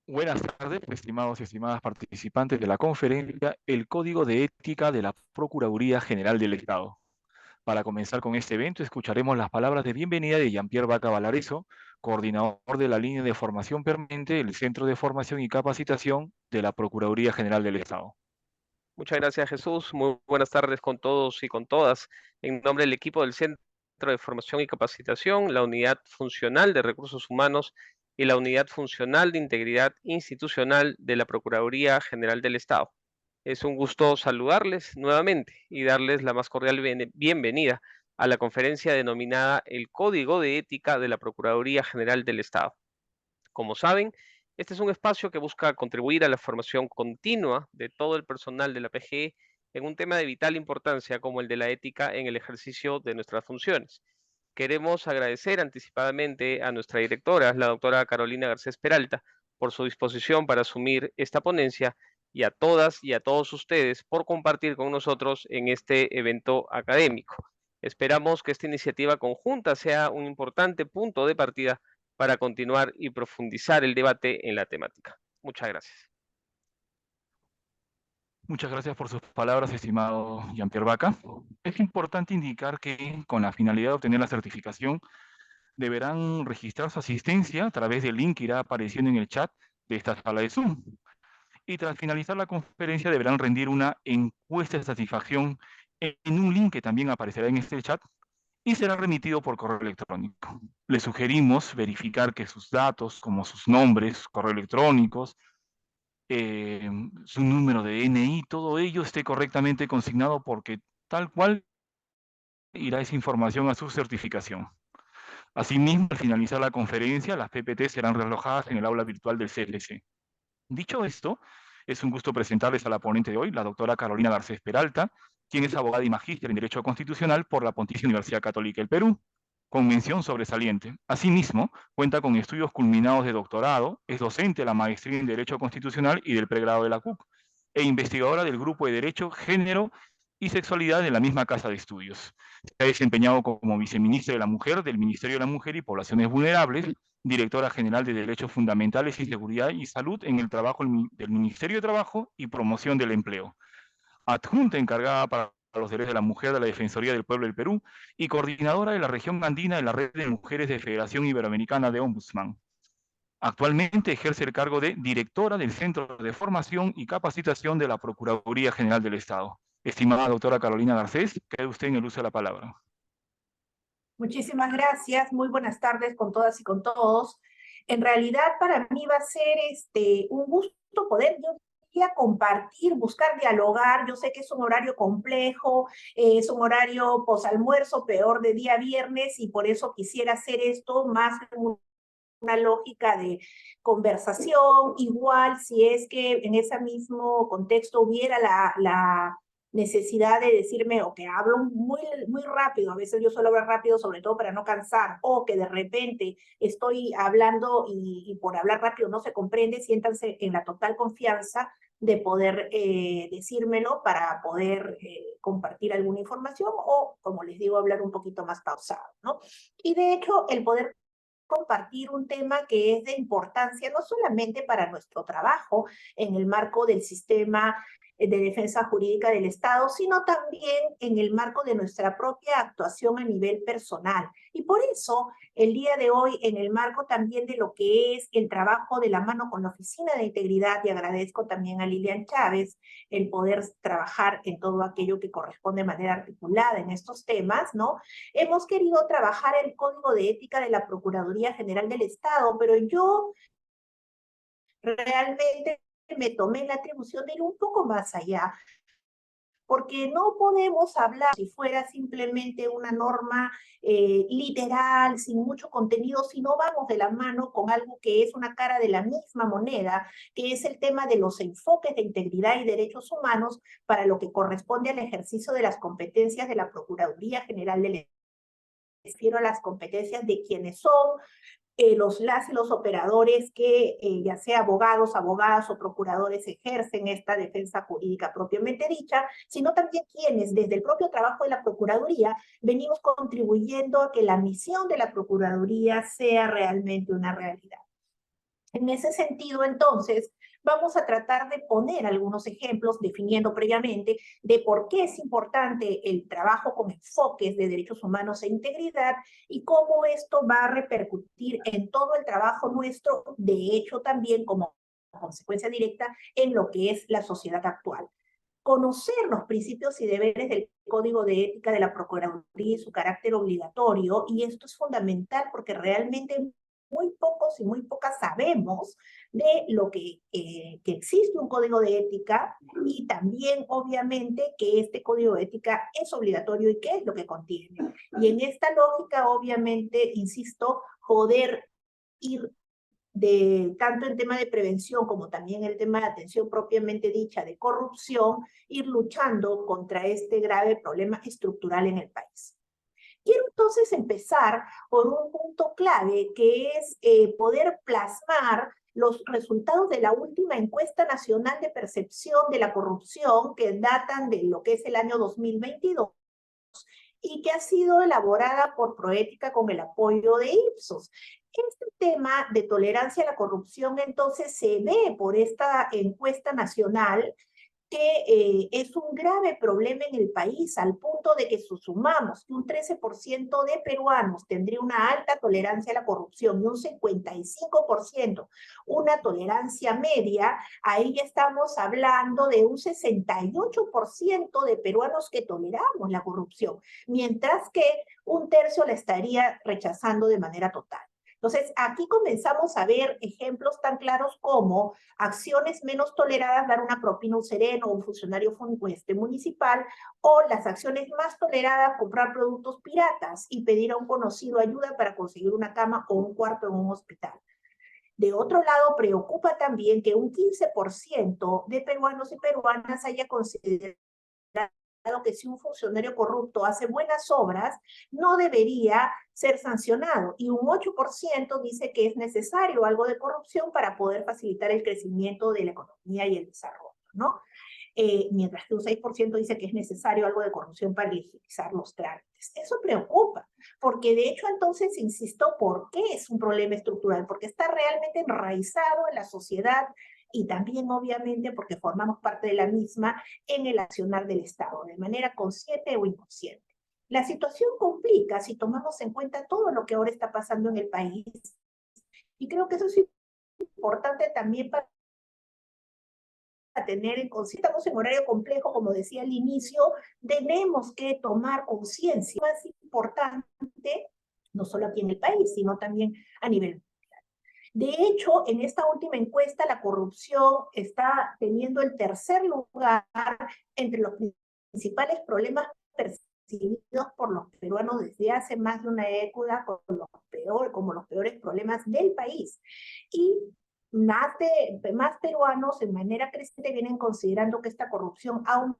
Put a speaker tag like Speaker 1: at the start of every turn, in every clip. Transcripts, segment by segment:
Speaker 1: Buenas tardes, estimados y estimadas participantes de la conferencia El Código de Ética de la Procuraduría General del Estado. Para comenzar con este evento, escucharemos las palabras de bienvenida de Jean-Pierre Vaca Valareso, coordinador de la línea de formación permanente del Centro de Formación y Capacitación de la Procuraduría General del Estado.
Speaker 2: Muchas gracias, Jesús. Muy buenas tardes con todos y con todas. En nombre del equipo del Centro de Formación y Capacitación, la Unidad Funcional de Recursos Humanos y la Unidad Funcional de Integridad Institucional de la Procuraduría General del Estado. Es un gusto saludarles nuevamente y darles la más cordial bienvenida a la conferencia denominada El Código de Ética de la Procuraduría General del Estado. Como saben, este es un espacio que busca contribuir a la formación continua de todo el personal de la PGE en un tema de vital importancia como el de la ética en el ejercicio de nuestras funciones. Queremos agradecer anticipadamente a nuestra directora, la doctora Carolina Garcés Peralta, por su disposición para asumir esta ponencia y a todas y a todos ustedes por compartir con nosotros en este evento académico. Esperamos que esta iniciativa conjunta sea un importante punto de partida para continuar y profundizar el debate en la temática. Muchas gracias.
Speaker 1: Muchas gracias por sus palabras, estimado Jean-Pierre Vaca. Es importante indicar que, con la finalidad de obtener la certificación, deberán registrar su asistencia a través del link que irá apareciendo en el chat de esta sala de Zoom. Y tras finalizar la conferencia deberán rendir una encuesta de satisfacción en un link que también aparecerá en este chat y será remitido por correo electrónico. Les sugerimos verificar que sus datos, como sus nombres, correo electrónicos, su número de DNI, todo ello esté correctamente consignado porque tal cual irá esa información a su certificación. Asimismo, al finalizar la conferencia, las PPT serán realojadas en el aula virtual del CFC. Dicho esto, es un gusto presentarles a la ponente de hoy, la doctora Carolina Garcés Peralta, quien es abogada y magíster en Derecho Constitucional por la Pontificia Universidad Católica del Perú, con mención sobresaliente. Asimismo, cuenta con estudios culminados de doctorado, es docente de la maestría en Derecho Constitucional y del pregrado de la CUC, e investigadora del Grupo de Derecho, Género y Sexualidad de la misma Casa de Estudios. Se ha desempeñado como viceministra de la Mujer del Ministerio de la Mujer y Poblaciones Vulnerables, directora general de Derechos Fundamentales y Seguridad y Salud en el trabajo del Ministerio de Trabajo y Promoción del Empleo, adjunta encargada para los derechos de la mujer de la Defensoría del Pueblo del Perú y coordinadora de la región andina de la Red de Mujeres de Federación Iberoamericana de Ombudsman. Actualmente ejerce el cargo de directora del Centro de Formación y Capacitación de la Procuraduría General del Estado. Estimada doctora Carolina Garcés, queda usted en el uso de la palabra.
Speaker 3: Muchísimas gracias, muy buenas tardes con todas y con todos. En realidad para mí va a ser un gusto poder yo quería compartir, buscar dialogar. Yo sé que es un horario complejo, es un horario posalmuerzo, peor de día viernes, y por eso quisiera hacer esto más en una lógica de conversación. Igual si es que en ese mismo contexto hubiera la necesidad de decirme o que hablo muy rápido, a veces yo suelo hablar rápido sobre todo para no cansar, o que de repente estoy hablando y por hablar rápido no se comprende, siéntanse en la total confianza de poder decírmelo para poder compartir alguna información o, como les digo, hablar un poquito más pausado, ¿no? Y de hecho, el poder compartir un tema que es de importancia no solamente para nuestro trabajo en el marco del sistema de defensa jurídica del Estado, sino también en el marco de nuestra propia actuación a nivel personal. Y por eso, el día de hoy, en el marco también de lo que es el trabajo de la mano con la Oficina de Integridad, y agradezco también a Lilian Chávez el poder trabajar en todo aquello que corresponde de manera articulada en estos temas, ¿no? Hemos querido trabajar el Código de Ética de la Procuraduría General del Estado, pero yo realmente me tomé la atribución de ir un poco más allá, porque no podemos hablar si fuera simplemente una norma literal, sin mucho contenido, si no vamos de la mano con algo que es una cara de la misma moneda, que es el tema de los enfoques de integridad y derechos humanos para lo que corresponde al ejercicio de las competencias de la Procuraduría General del Estado. Refiero a las competencias de quienes son las y los operadores que, ya sea abogados, abogadas o procuradores, ejercen esta defensa jurídica propiamente dicha, sino también quienes, desde el propio trabajo de la Procuraduría, venimos contribuyendo a que la misión de la Procuraduría sea realmente una realidad. En ese sentido, entonces, vamos a tratar de poner algunos ejemplos, definiendo previamente de por qué es importante el trabajo con enfoques de derechos humanos e integridad y cómo esto va a repercutir en todo el trabajo nuestro, de hecho también como consecuencia directa en lo que es la sociedad actual. Conocer los principios y deberes del Código de Ética de la Procuraduría y su carácter obligatorio, y esto es fundamental porque realmente muy pocos y muy pocas sabemos de lo que existe un código de ética y también obviamente que este código de ética es obligatorio y qué es lo que contiene. Y en esta lógica obviamente, insisto, poder ir tanto en tema de prevención como también el tema de atención propiamente dicha de corrupción, ir luchando contra este grave problema estructural en el país. Quiero entonces empezar por un punto clave que es poder plasmar los resultados de la última encuesta nacional de percepción de la corrupción que datan de lo que es el año 2022 y que ha sido elaborada por Proética con el apoyo de Ipsos. Este tema de tolerancia a la corrupción entonces se ve por esta encuesta nacional que es un grave problema en el país, al punto de que si sumamos que un 13% de peruanos tendría una alta tolerancia a la corrupción y un 55% una tolerancia media, ahí ya estamos hablando de un 68% de peruanos que toleramos la corrupción, mientras que un tercio la estaría rechazando de manera total. Entonces, aquí comenzamos a ver ejemplos tan claros como acciones menos toleradas, dar una propina a un sereno o un funcionario municipal, o las acciones más toleradas, comprar productos piratas y pedir a un conocido ayuda para conseguir una cama o un cuarto en un hospital. De otro lado, preocupa también que un 15% de peruanos y peruanas haya considerado que si un funcionario corrupto hace buenas obras, no debería ser sancionado. Y un 8% dice que es necesario algo de corrupción para poder facilitar el crecimiento de la economía y el desarrollo, ¿no? Mientras que un 6% dice que es necesario algo de corrupción para legitimizar los trámites. Eso preocupa, porque de hecho entonces, insisto, ¿por qué es un problema estructural? Porque está realmente enraizado en la sociedad y también obviamente porque formamos parte de la misma en el accionar del Estado, de manera consciente o inconsciente. La situación complica si tomamos en cuenta todo lo que ahora está pasando en el país, y creo que eso es importante también para tener en conciencia. Estamos en horario complejo, como decía al inicio, tenemos que tomar conciencia. Más importante, no solo aquí en el país, sino también a nivel mundial. De hecho, en esta última encuesta, la corrupción está teniendo el tercer lugar entre los principales problemas percibidos por los peruanos desde hace más de una década como los peores problemas del país. Y más peruanos en manera creciente vienen considerando que esta corrupción ha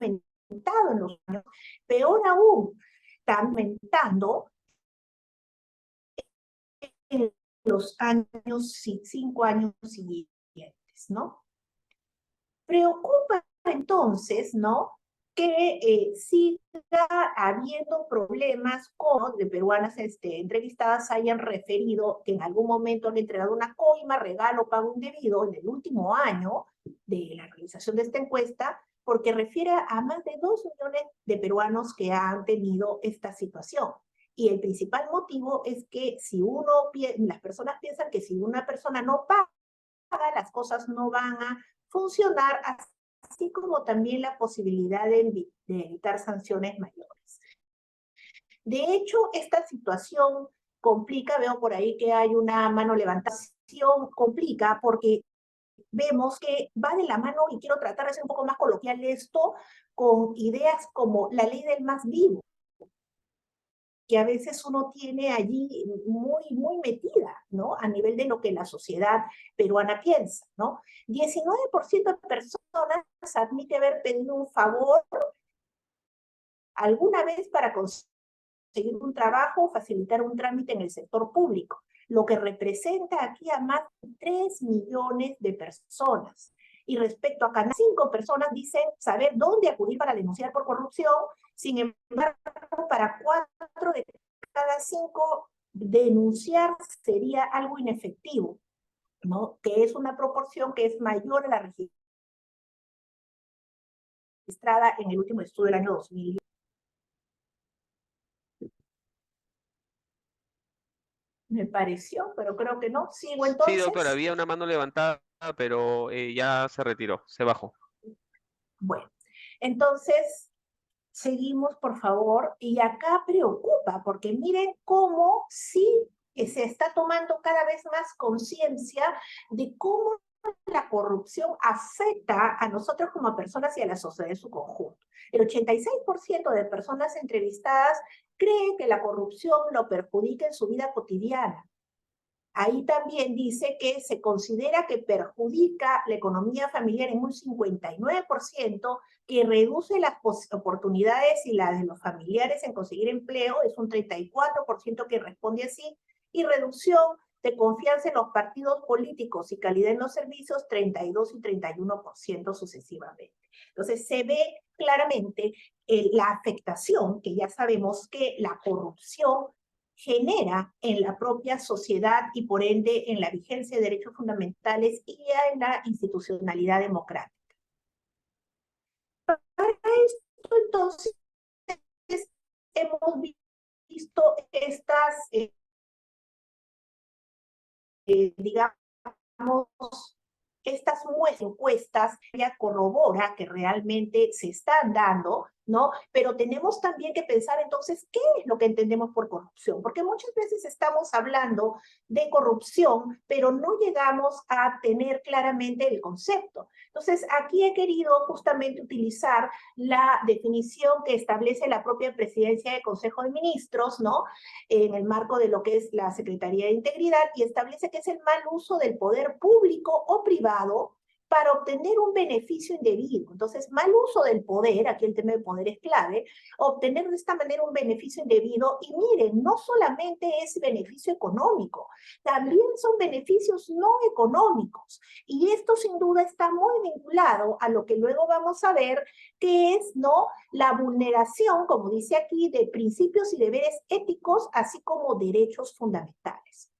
Speaker 3: aumentado en los años. Peor aún, está aumentando en los 5 años siguientes, ¿no? Preocupa entonces, ¿no?, que siga habiendo problemas como de peruanas entrevistadas hayan referido que en algún momento han entregado una coima, regalo, pago indebido en el último año de la realización de esta encuesta, porque refiere a más de 2 millones de peruanos que han tenido esta situación. Y el principal motivo es que las personas piensan que si una persona no paga, las cosas no van a funcionar, así como también la posibilidad de evitar sanciones mayores. De hecho, esta situación complica, veo por ahí que hay una mano levantada, complica porque vemos que va de la mano, y quiero tratar de ser un poco más coloquial esto, con ideas como la ley del más vivo, que a veces uno tiene allí muy metida, ¿no?, a nivel de lo que la sociedad peruana piensa, ¿no? 19% de personas admite haber pedido un favor alguna vez para conseguir un trabajo o facilitar un trámite en el sector público, lo que representa aquí a más de 3 millones de personas. Y respecto a cada 5 personas dicen saber dónde acudir para denunciar por corrupción. Sin embargo, para 4 de cada 5 denunciar sería algo inefectivo, ¿no? Que es una proporción que es mayor a la registrada en el último estudio del año 2000. Me pareció, pero creo que no. Sigo
Speaker 2: Sí, doctora,
Speaker 3: entonces.
Speaker 2: había una mano levantada, pero ya se retiró, se bajó.
Speaker 3: Bueno, entonces seguimos, por favor, y acá preocupa, porque miren cómo sí se está tomando cada vez más conciencia de cómo la corrupción afecta a nosotros como personas y a la sociedad en su conjunto. El 86% de personas entrevistadas creen que la corrupción lo perjudica en su vida cotidiana. Ahí también dice que se considera que perjudica la economía familiar en un 59%, que reduce las oportunidades y las de los familiares en conseguir empleo, es un 34% que responde así, y reducción de confianza en los partidos políticos y calidad en los servicios, 32 y 31% sucesivamente. Entonces se ve claramente la afectación, que ya sabemos que la corrupción genera en la propia sociedad y por ende en la vigencia de derechos fundamentales y en la institucionalidad democrática. Para esto, entonces, hemos visto estas, digamos, estas encuestas ya corrobora que realmente se están dando, ¿no? Pero tenemos también que pensar entonces qué es lo que entendemos por corrupción, porque muchas veces estamos hablando de corrupción, pero no llegamos a tener claramente el concepto. Entonces, aquí he querido justamente utilizar la definición que establece la propia presidencia del Consejo de Ministros, ¿no? En el marco de lo que es la Secretaría de Integridad, y establece que es el mal uso del poder público o privado para obtener un beneficio indebido. Entonces, mal uso del poder, aquí el tema del poder es clave, obtener de esta manera un beneficio indebido, y miren, no solamente es beneficio económico, también son beneficios no económicos, y esto sin duda está muy vinculado a lo que luego vamos a ver, que es, ¿no?, la vulneración, como dice aquí, de principios y deberes éticos, así como derechos fundamentales.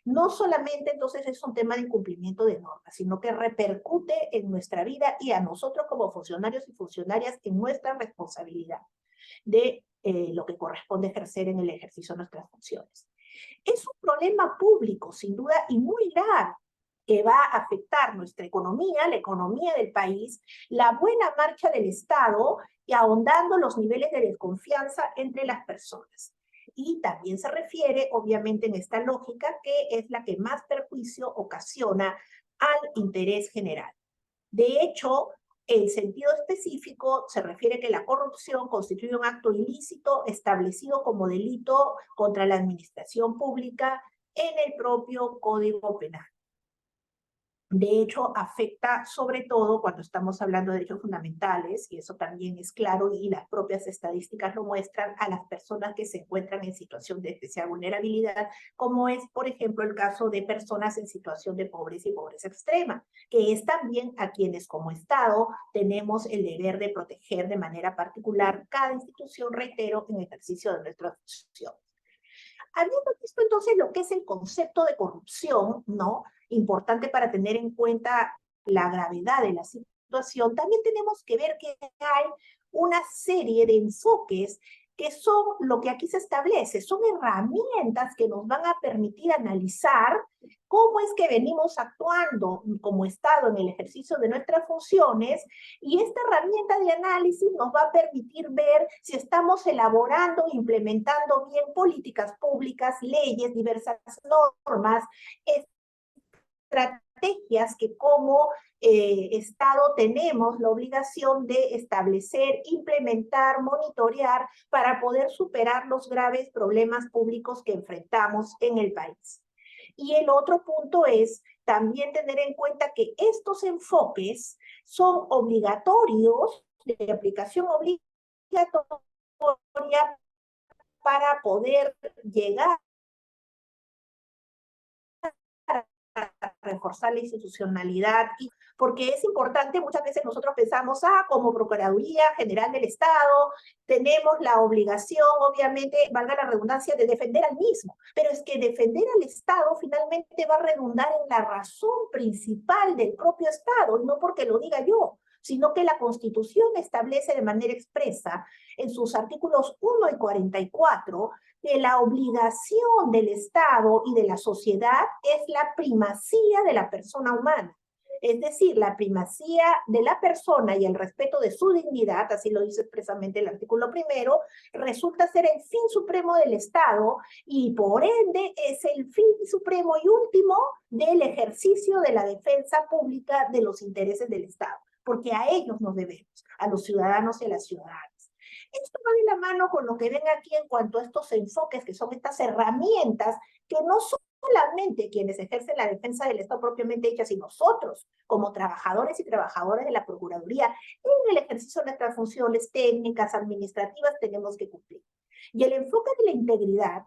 Speaker 3: No solamente entonces es un tema de incumplimiento de normas, sino que repercute en nuestra vida y a nosotros como funcionarios y funcionarias en nuestra responsabilidad de lo que corresponde ejercer en el ejercicio de nuestras funciones. Es un problema público, sin duda, y muy grave, que va a afectar nuestra economía, la economía del país, la buena marcha del Estado y ahondando los niveles de desconfianza entre las personas. Y también se refiere, obviamente, en esta lógica, que es la que más perjuicio ocasiona al interés general. De hecho, en sentido específico, se refiere que la corrupción constituye un acto ilícito establecido como delito contra la administración pública en el propio Código Penal. De hecho, afecta sobre todo cuando estamos hablando de derechos fundamentales, y eso también es claro, y las propias estadísticas lo muestran, a las personas que se encuentran en situación de especial vulnerabilidad, como es, por ejemplo, el caso de personas en situación de pobreza y pobreza extrema, que es también a quienes como Estado tenemos el deber de proteger de manera particular cada institución, reitero, en ejercicio de nuestra función. Habiendo visto entonces lo que es el concepto de corrupción, ¿no?, importante para tener en cuenta la gravedad de la situación, también tenemos que ver que hay una serie de enfoques que son lo que aquí se establece, son herramientas que nos van a permitir analizar cómo es que venimos actuando como Estado en el ejercicio de nuestras funciones, y esta herramienta de análisis nos va a permitir ver si estamos elaborando e implementando bien políticas públicas, leyes, diversas normas, estrategias que como Estado tenemos la obligación de establecer, implementar, monitorear para poder superar los graves problemas públicos que enfrentamos en el país. Y el otro punto es también tener en cuenta que estos enfoques son obligatorios, de aplicación obligatoria, para poder llegar reforzar la institucionalidad, porque es importante, muchas veces nosotros pensamos, como Procuraduría General del Estado, tenemos la obligación, obviamente, valga la redundancia, de defender al mismo, pero es que defender al Estado finalmente va a redundar en la razón principal del propio Estado, y no porque lo diga yo, sino que la Constitución establece de manera expresa en sus artículos 1 y 44 que la obligación del Estado y de la sociedad es la primacía de la persona humana. Es decir, la primacía de la persona y el respeto de su dignidad, así lo dice expresamente el artículo 1, resulta ser el fin supremo del Estado y por ende es el fin supremo y último del ejercicio de la defensa pública de los intereses del Estado, porque a ellos nos debemos, a los ciudadanos y a las ciudadanas. Esto va de la mano con lo que ven aquí en cuanto a estos enfoques, que son estas herramientas que no solamente quienes ejercen la defensa del Estado propiamente dicha, sino nosotros, como trabajadores y trabajadoras de la Procuraduría, en el ejercicio de nuestras funciones técnicas, administrativas, tenemos que cumplir. Y el enfoque de la integridad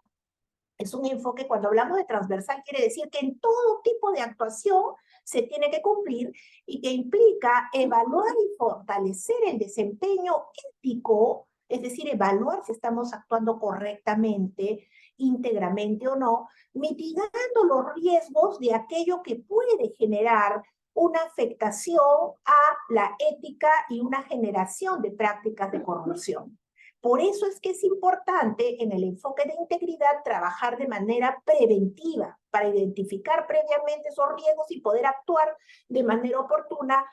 Speaker 3: es un enfoque, cuando hablamos de transversal, quiere decir que en todo tipo de actuación se tiene que cumplir y que implica evaluar y fortalecer el desempeño ético, es decir, evaluar si estamos actuando correctamente, íntegramente o no, mitigando los riesgos de aquello que puede generar una afectación a la ética y una generación de prácticas de corrupción. Por eso es que es importante en el enfoque de integridad trabajar de manera preventiva para identificar previamente esos riesgos y poder actuar de manera oportuna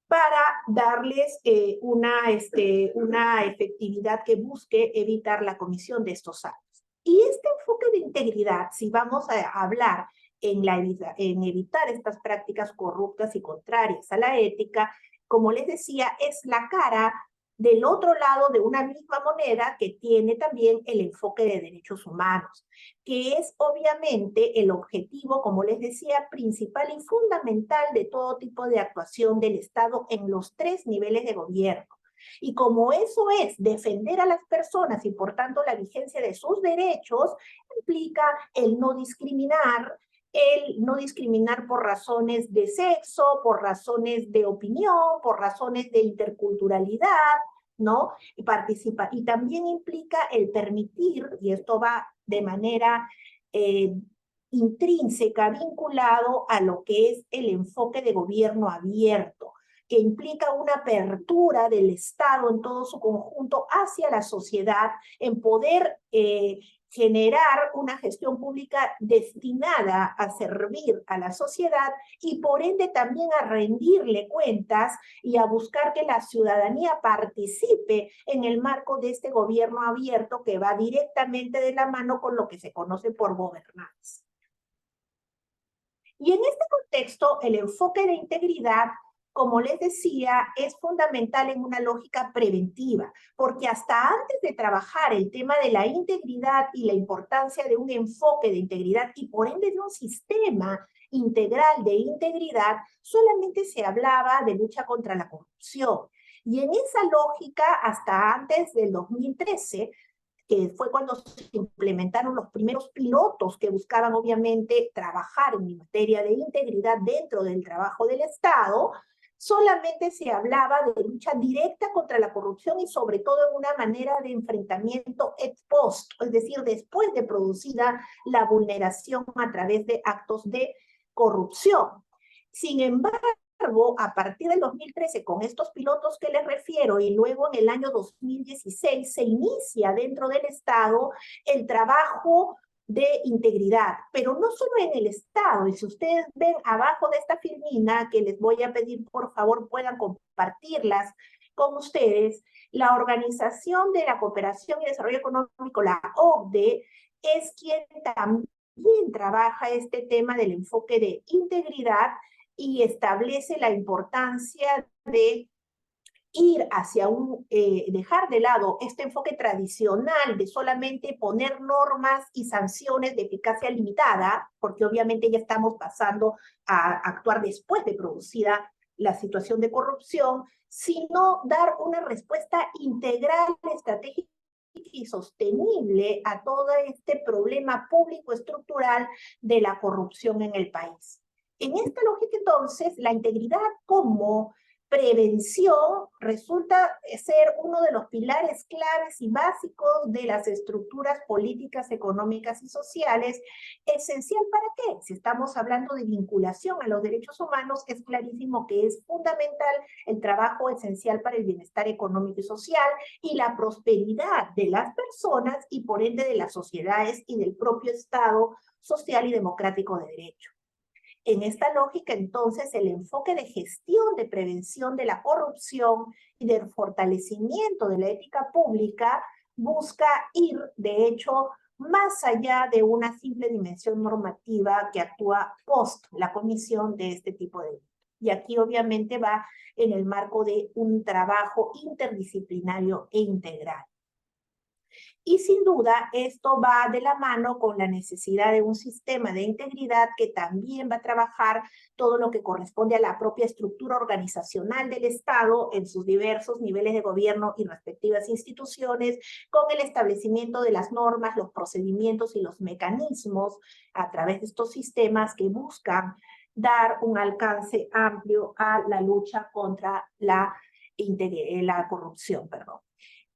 Speaker 3: para darles una efectividad que busque evitar la comisión de estos actos. Y este enfoque de integridad, si vamos a hablar en evitar estas prácticas corruptas y contrarias a la ética, como les decía, es la cara del otro lado de una misma moneda que tiene también el enfoque de derechos humanos, que es obviamente el objetivo, como les decía, principal y fundamental de todo tipo de actuación del Estado en los 3 niveles de gobierno. Y como eso es defender a las personas y por tanto la vigencia de sus derechos, implica el no discriminar por razones de sexo, por razones de opinión, por razones de interculturalidad, ¿no? Y también implica el permitir, y esto va de manera intrínseca, vinculado a lo que es el enfoque de gobierno abierto, que implica una apertura del Estado en todo su conjunto hacia la sociedad, en poder generar una gestión pública destinada a servir a la sociedad y por ende también a rendirle cuentas y a buscar que la ciudadanía participe en el marco de este gobierno abierto que va directamente de la mano con lo que se conoce por gobernanza. Y en este contexto, el enfoque de integridad, como les decía, es fundamental en una lógica preventiva, porque hasta antes de trabajar el tema de la integridad y la importancia de un enfoque de integridad y por ende de un sistema integral de integridad, solamente se hablaba de lucha contra la corrupción. Y en esa lógica, hasta antes del 2013, que fue cuando se implementaron los primeros pilotos que buscaban obviamente trabajar en materia de integridad dentro del trabajo del Estado, solamente se hablaba de lucha directa contra la corrupción y sobre todo en una manera de enfrentamiento ex post, es decir, después de producida la vulneración a través de actos de corrupción. Sin embargo, a partir del 2013, con estos pilotos que les refiero, y luego en el año 2016 se inicia dentro del Estado el trabajo de integridad, pero no solo en el Estado, y si ustedes ven abajo de esta filmina, que les voy a pedir por favor puedan compartirlas con ustedes, la Organización de la Cooperación y Desarrollo Económico, la OCDE, es quien también trabaja este tema del enfoque de integridad y establece la importancia de ir hacia dejar de lado este enfoque tradicional de solamente poner normas y sanciones de eficacia limitada, porque obviamente ya estamos pasando a actuar después de producida la situación de corrupción, sino dar una respuesta integral, estratégica y sostenible a todo este problema público estructural de la corrupción en el país. En esta lógica, entonces, la integridad como prevención resulta ser uno de los pilares claves y básicos de las estructuras políticas, económicas y sociales. ¿Esencial para qué? Si estamos hablando de vinculación a los derechos humanos, es clarísimo que es fundamental el trabajo esencial para el bienestar económico y social y la prosperidad de las personas y por ende de las sociedades y del propio Estado social y democrático de derecho. En esta lógica, entonces, el enfoque de gestión, de prevención de la corrupción y del fortalecimiento de la ética pública busca ir, de hecho, más allá de una simple dimensión normativa que actúa post la comisión de este tipo de delitos. Y aquí obviamente va en el marco de un trabajo interdisciplinario e integral. Y sin duda esto va de la mano con la necesidad de un sistema de integridad que también va a trabajar todo lo que corresponde a la propia estructura organizacional del Estado en sus diversos niveles de gobierno y respectivas instituciones, con el establecimiento de las normas, los procedimientos y los mecanismos a través de estos sistemas que buscan dar un alcance amplio a la lucha contra la corrupción, perdón.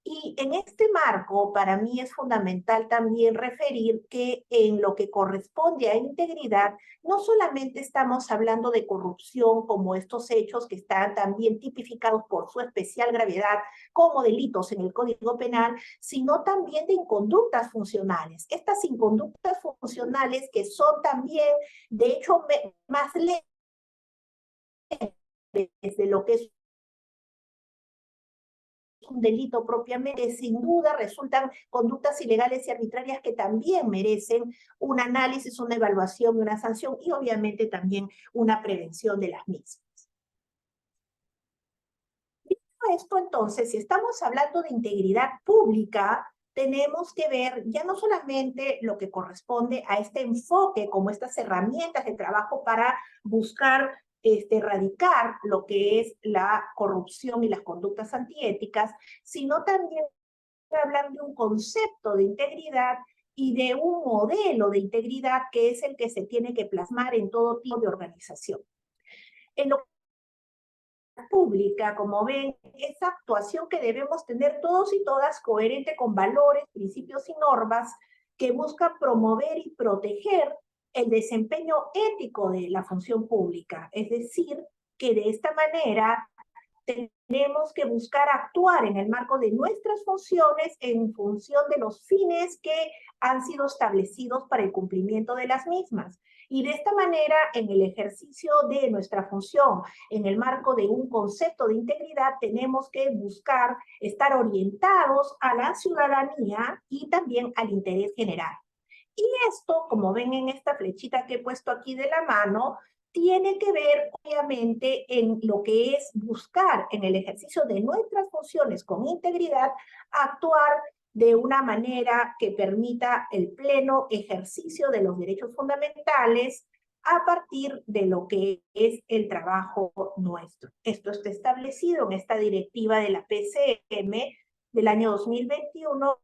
Speaker 3: Y en este marco, para mí es fundamental también referir que en lo que corresponde a integridad, no solamente estamos hablando de corrupción como estos hechos que están también tipificados por su especial gravedad como delitos en el Código Penal, sino también de inconductas funcionales. Estas inconductas funcionales que son también, de hecho, más leves de lo que es un delito propiamente, sin duda resultan conductas ilegales y arbitrarias que también merecen un análisis, una evaluación, una sanción y obviamente también una prevención de las mismas. Dicho esto, entonces, si estamos hablando de integridad pública, tenemos que ver ya no solamente lo que corresponde a este enfoque como estas herramientas de trabajo para buscar erradicar lo que es la corrupción y las conductas antiéticas, sino también hablar de un concepto de integridad y de un modelo de integridad que es el que se tiene que plasmar en todo tipo de organización. En lo pública, como ven, esa actuación que debemos tener todos y todas coherente con valores, principios y normas que buscan promover y proteger el desempeño ético de la función pública. Es decir, que de esta manera tenemos que buscar actuar en el marco de nuestras funciones en función de los fines que han sido establecidos para el cumplimiento de las mismas. Y de esta manera, en el ejercicio de nuestra función, en el marco de un concepto de integridad, tenemos que buscar estar orientados a la ciudadanía y también al interés general. Y esto, como ven en esta flechita que he puesto aquí de la mano, tiene que ver, obviamente, en lo que es buscar en el ejercicio de nuestras funciones con integridad, actuar de una manera que permita el pleno ejercicio de los derechos fundamentales a partir de lo que es el trabajo nuestro. Esto está establecido en esta directiva de la PCM del año 2021,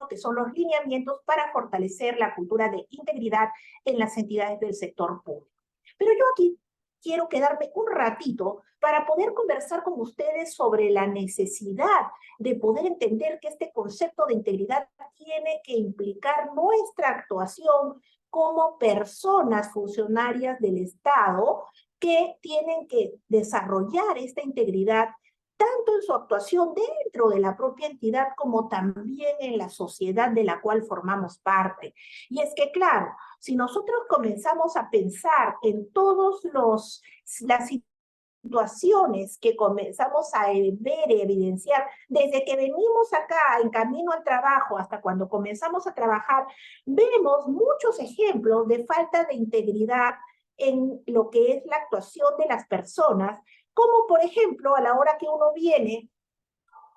Speaker 3: que son los lineamientos para fortalecer la cultura de integridad en las entidades del sector público. Pero yo aquí quiero quedarme un ratito para poder conversar con ustedes sobre la necesidad de poder entender que este concepto de integridad tiene que implicar nuestra actuación como personas funcionarias del Estado que tienen que desarrollar esta integridad tanto en su actuación dentro de la propia entidad como también en la sociedad de la cual formamos parte. Y es que, claro, si nosotros comenzamos a pensar en todas las situaciones que comenzamos a ver y evidenciar desde que venimos acá en camino al trabajo hasta cuando comenzamos a trabajar, vemos muchos ejemplos de falta de integridad en lo que es la actuación de las personas, como por ejemplo a la hora que uno viene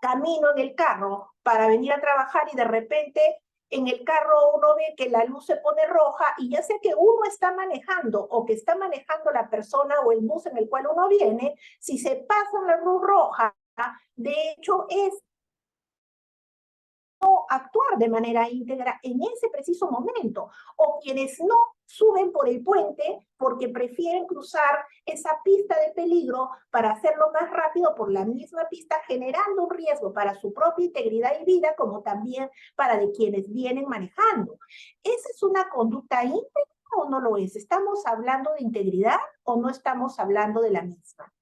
Speaker 3: camino en el carro para venir a trabajar y de repente en el carro uno ve que la luz se pone roja y ya sea que uno está manejando o que está manejando la persona o el bus en el cual uno viene, si se pasa la luz roja, de hecho es no actuar de manera íntegra en ese preciso momento, o quienes no suben por el puente porque prefieren cruzar esa pista de peligro para hacerlo más rápido por la misma pista, generando un riesgo para su propia integridad y vida, como también para de quienes vienen manejando. ¿Esa es una conducta íntegra o no lo es? ¿Estamos hablando de integridad o no estamos hablando de la misma?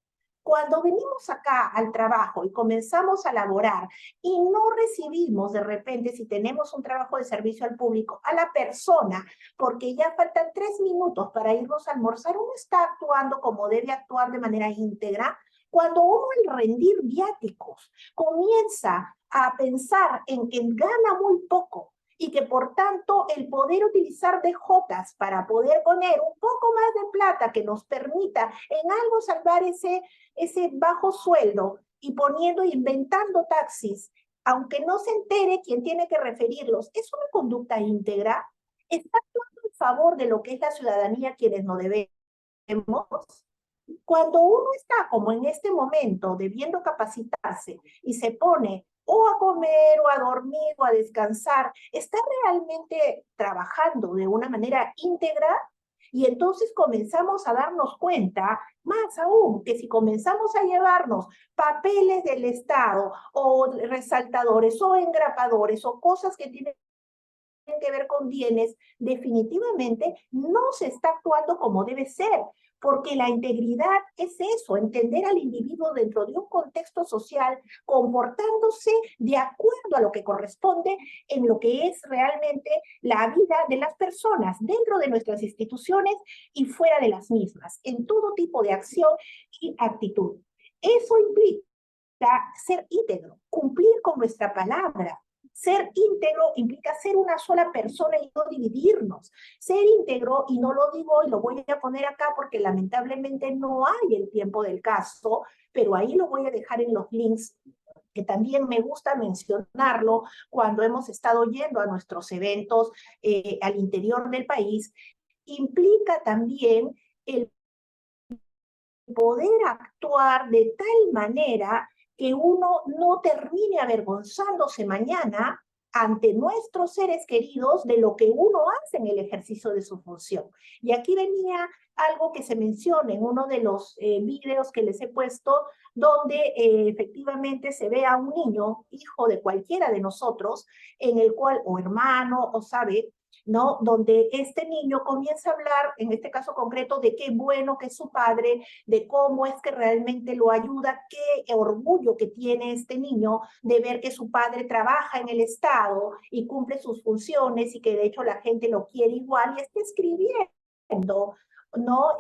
Speaker 3: Cuando venimos acá al trabajo y comenzamos a laborar y no recibimos de repente, si tenemos un trabajo de servicio al público, a la persona, porque ya faltan 3 minutos para irnos a almorzar, uno está actuando como debe actuar de manera íntegra. Cuando uno al rendir viáticos comienza a pensar en que gana muy poco, y que por tanto el poder utilizar DJs para poder poner un poco más de plata que nos permita en algo salvar ese bajo sueldo y poniendo, inventando taxis, aunque no se entere quién tiene que referirlos, ¿es una conducta íntegra? ¿Está actuando en favor de lo que es la ciudadanía quienes no debemos? Cuando uno está, como en este momento, debiendo capacitarse y se pone o a comer o a dormir o a descansar, ¿está realmente trabajando de una manera íntegra? Y entonces comenzamos a darnos cuenta, más aún, que si comenzamos a llevarnos papeles del Estado o resaltadores o engrapadores o cosas que tienen que ver con bienes, definitivamente no se está actuando como debe ser, porque la integridad es eso, entender al individuo dentro de un contexto social, comportándose de acuerdo a lo que corresponde en lo que es realmente la vida de las personas, dentro de nuestras instituciones y fuera de las mismas, en todo tipo de acción y actitud. Eso implica ser íntegro, cumplir con nuestra palabra. Ser íntegro implica ser una sola persona y no dividirnos. Ser íntegro, y no lo digo y lo voy a poner acá porque lamentablemente no hay el tiempo del caso, pero ahí lo voy a dejar en los links, que también me gusta mencionarlo cuando hemos estado yendo a nuestros eventos al interior del país, implica también el poder actuar de tal manera que uno no termine avergonzándose mañana ante nuestros seres queridos de lo que uno hace en el ejercicio de su función. Y aquí venía algo que se menciona en uno de los videos que les he puesto, donde efectivamente se ve a un niño, hijo de cualquiera de nosotros, en el cual, o hermano, o sabe, ¿no? Donde este niño comienza a hablar, en este caso concreto, de qué bueno que es su padre, de cómo es que realmente lo ayuda, qué orgullo que tiene este niño de ver que su padre trabaja en el Estado y cumple sus funciones y que de hecho la gente lo quiere igual y está escribiendo, ¿no?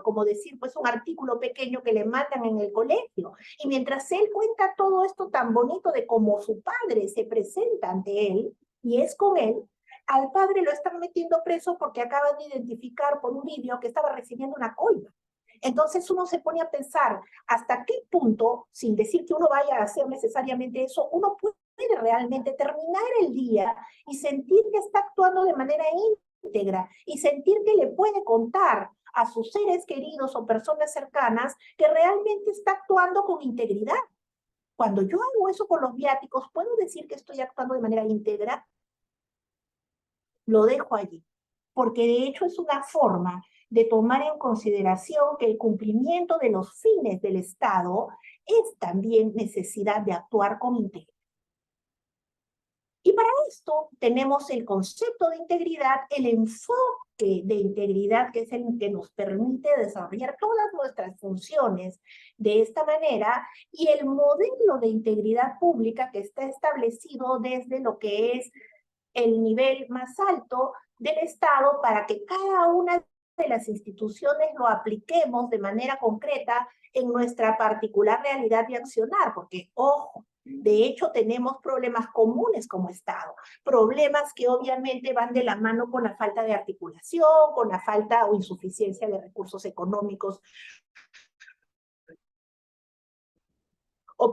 Speaker 3: Como decir, pues un artículo pequeño que le mandan en el colegio. Y mientras él cuenta todo esto tan bonito de cómo su padre se presenta ante él, y es con él, al padre lo están metiendo preso porque acaban de identificar por un vídeo que estaba recibiendo una coima. Entonces uno se pone a pensar hasta qué punto, sin decir que uno vaya a hacer necesariamente eso, uno puede realmente terminar el día y sentir que está actuando de manera íntegra y sentir que le puede contar a sus seres queridos o personas cercanas que realmente está actuando con integridad. Cuando yo hago eso con los viáticos, ¿puedo decir que estoy actuando de manera íntegra? Lo dejo allí, porque de hecho es una forma de tomar en consideración que el cumplimiento de los fines del Estado es también necesidad de actuar con integridad. Y para esto tenemos el concepto de integridad, el enfoque de integridad, que es el que nos permite desarrollar todas nuestras funciones de esta manera, y el modelo de integridad pública que está establecido desde lo que es el nivel más alto del Estado para que cada una de las instituciones lo apliquemos de manera concreta en nuestra particular realidad de accionar, porque, ojo, de hecho tenemos problemas comunes como Estado, problemas que obviamente van de la mano con la falta de articulación, con la falta o insuficiencia de recursos económicos,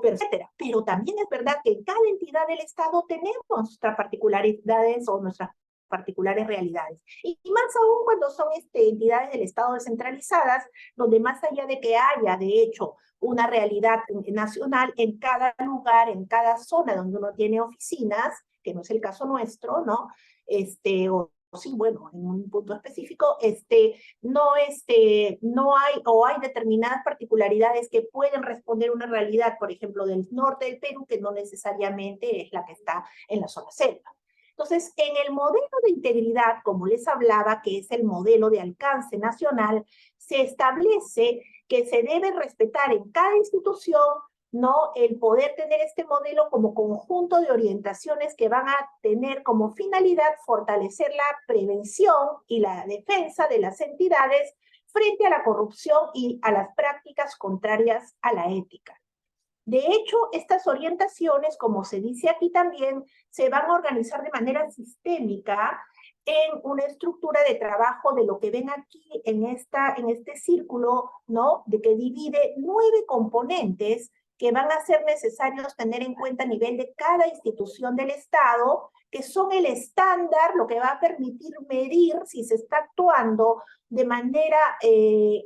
Speaker 3: etcétera. Pero también es verdad que en cada entidad del Estado tenemos nuestras particularidades o nuestras particulares realidades. Y más aún cuando son entidades del Estado descentralizadas, donde más allá de que haya, de hecho, una realidad nacional en cada lugar, en cada zona donde uno tiene oficinas, que no es el caso nuestro, ¿no? O sí, bueno, en un punto específico, no hay, o hay determinadas particularidades que pueden responder a una realidad, por ejemplo, del norte del Perú, que no necesariamente es la que está en la zona selva. Entonces, en el modelo de integridad, como les hablaba, que es el modelo de alcance nacional, se establece que se debe respetar en cada institución, ¿no?, el poder tener este modelo como conjunto de orientaciones que van a tener como finalidad fortalecer la prevención y la defensa de las entidades frente a la corrupción y a las prácticas contrarias a la ética. De hecho, estas orientaciones, como se dice aquí también, se van a organizar de manera sistémica en una estructura de trabajo de lo que ven aquí en este círculo, ¿no?, de que divide 9 componentes que van a ser necesarios tener en cuenta a nivel de cada institución del Estado, que son el estándar, lo que va a permitir medir si se está actuando de manera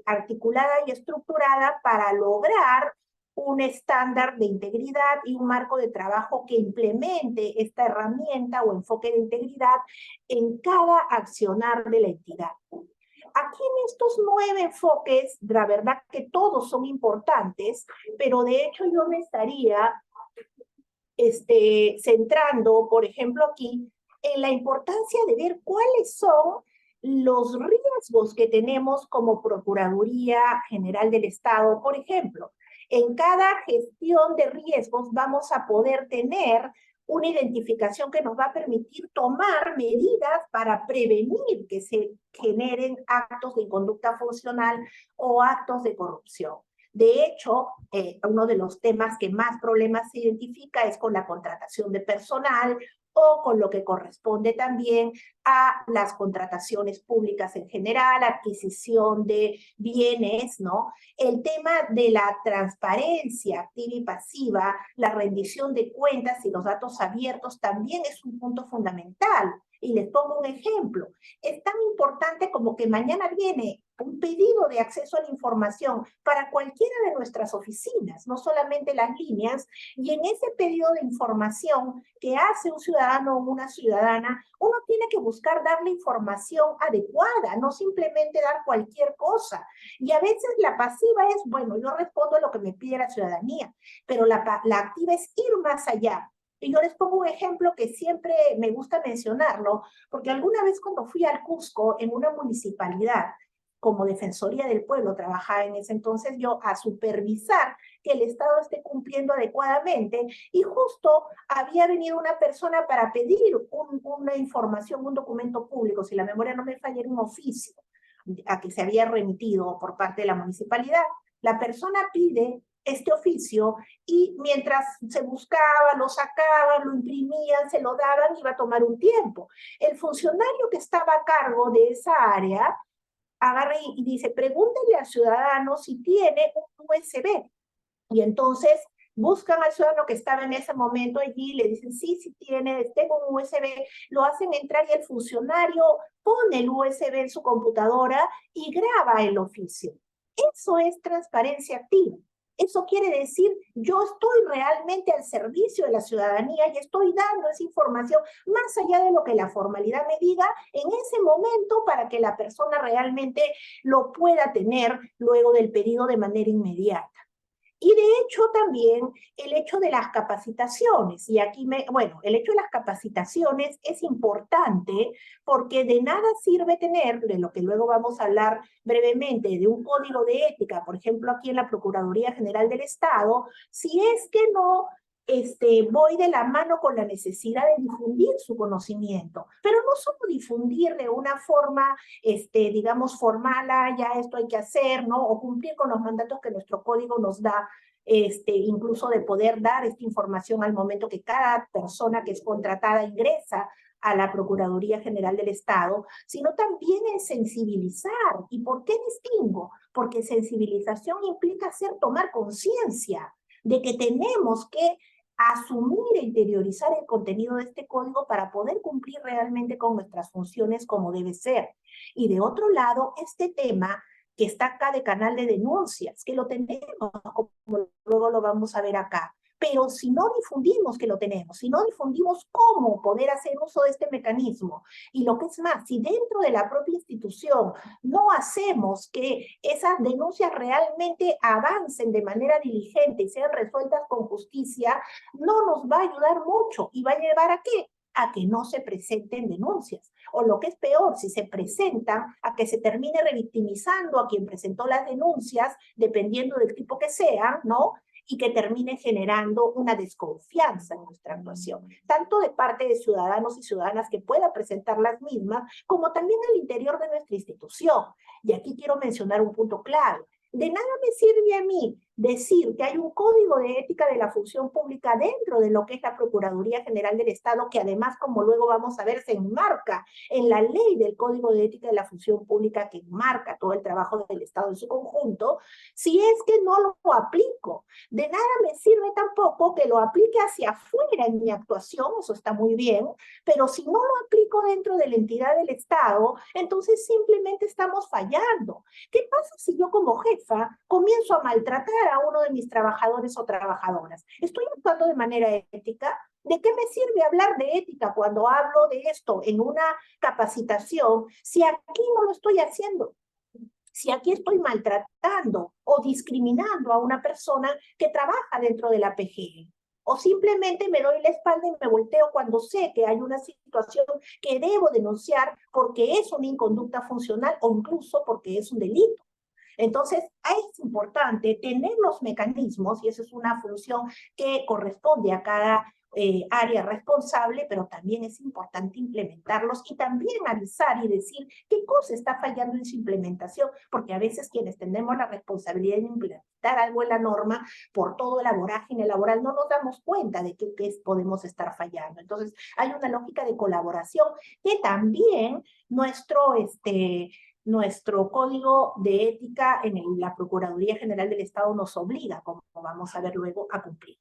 Speaker 3: articulada y estructurada para lograr un estándar de integridad y un marco de trabajo que implemente esta herramienta o enfoque de integridad en cada accionar de la entidad. Aquí en estos 9 enfoques, la verdad que todos son importantes, pero de hecho yo me estaría centrando, por ejemplo, aquí, en la importancia de ver cuáles son los riesgos que tenemos como Procuraduría General del Estado. Por ejemplo, en cada gestión de riesgos vamos a poder tener una identificación que nos va a permitir tomar medidas para prevenir que se generen actos de inconducta funcional o actos de corrupción. De hecho, uno de los temas que más problemas se identifica es con la contratación de personal o con lo que corresponde también a las contrataciones públicas en general, adquisición de bienes, ¿no? El tema de la transparencia activa y pasiva, la rendición de cuentas y los datos abiertos también es un punto fundamental. Y les pongo un ejemplo. Es tan importante como que mañana viene un pedido de acceso a la información para cualquiera de nuestras oficinas, no solamente las líneas, y en ese pedido de información que hace un ciudadano o una ciudadana, uno tiene que buscar dar la información adecuada, no simplemente dar cualquier cosa. Y a veces la pasiva es, bueno, yo respondo a lo que me pide la ciudadanía, pero la activa es ir más allá. Y yo les pongo un ejemplo que siempre me gusta mencionarlo, porque alguna vez cuando fui al Cusco en una municipalidad, como Defensoría del Pueblo, trabajaba en ese entonces yo a supervisar que el Estado esté cumpliendo adecuadamente, y justo había venido una persona para pedir una información, un documento público, si la memoria no me falla, era un oficio a que se había remitido por parte de la municipalidad. La persona pide este oficio y mientras se buscaba, lo sacaban, lo imprimían, se lo daban, iba a tomar un tiempo. El funcionario que estaba a cargo de esa área agarra y dice, pregúntele al ciudadano si tiene un USB. Y entonces buscan al ciudadano que estaba en ese momento allí, le dicen, sí, sí tiene, tengo un USB, lo hacen entrar y el funcionario pone el USB en su computadora y graba el oficio. Eso es transparencia activa. Eso quiere decir, yo estoy realmente al servicio de la ciudadanía y estoy dando esa información más allá de lo que la formalidad me diga en ese momento para que la persona realmente lo pueda tener luego del pedido de manera inmediata. Y de hecho también el hecho de las capacitaciones, y aquí bueno, el hecho de las capacitaciones es importante porque de nada sirve tener, de lo que luego vamos a hablar brevemente, de un código de ética, por ejemplo aquí en la Procuraduría General del Estado, si es que no voy de la mano con la necesidad de difundir su conocimiento, pero no solo difundir de una forma, digamos, formal, ya esto hay que hacer, ¿no? O cumplir con los mandatos que nuestro código nos da, incluso de poder dar esta información al momento que cada persona que es contratada ingresa a la Procuraduría General del Estado, sino también en sensibilizar. ¿Y por qué distingo? Porque sensibilización implica tomar conciencia de que tenemos que asumir e interiorizar el contenido de este código para poder cumplir realmente con nuestras funciones como debe ser. Y de otro lado, este tema que está acá de canal de denuncias, que lo tenemos, como luego lo vamos a ver acá, pero si no difundimos que lo tenemos, si no difundimos cómo poder hacer uso de este mecanismo, y lo que es más, si dentro de la propia institución no hacemos que esas denuncias realmente avancen de manera diligente y sean resueltas con justicia, no nos va a ayudar mucho y va a llevar ¿a qué? A que no se presenten denuncias. O lo que es peor, si se presentan, a que se termine revictimizando a quien presentó las denuncias, dependiendo del tipo que sean, ¿no? Y que termine generando una desconfianza en nuestra actuación, tanto de parte de ciudadanos y ciudadanas que puedan presentar las mismas, como también al interior de nuestra institución. Y aquí quiero mencionar un punto clave. De nada me sirve a mí decir que hay un código de ética de la función pública dentro de lo que es la Procuraduría General del Estado, que además, como luego vamos a ver, se enmarca en la ley del Código de Ética de la Función Pública que enmarca todo el trabajo del Estado en su conjunto, si es que no lo aplico. De nada me sirve tampoco que lo aplique hacia afuera en mi actuación, eso está muy bien, pero si no lo aplico dentro de la entidad del Estado, entonces simplemente estamos fallando. ¿Qué pasa si yo como jefa comienzo a maltratar a uno de mis trabajadores o trabajadoras? ¿Estoy actuando de manera ética? ¿De qué me sirve hablar de ética cuando hablo de esto en una capacitación si aquí no lo estoy haciendo? Si aquí estoy maltratando o discriminando a una persona que trabaja dentro de la PGE. O simplemente me doy la espalda y me volteo cuando sé que hay una situación que debo denunciar porque es una inconducta funcional o incluso porque es un delito. Entonces, es importante tener los mecanismos, y esa es una función que corresponde a cada área responsable, pero también es importante implementarlos y también avisar y decir qué cosa está fallando en su implementación, porque a veces quienes tenemos la responsabilidad de implementar algo en la norma, por toda la vorágine laboral, no nos damos cuenta de qué podemos estar fallando. Entonces, hay una lógica de colaboración que también nuestro código de ética en la Procuraduría General del Estado nos obliga, como vamos a ver luego, a cumplir.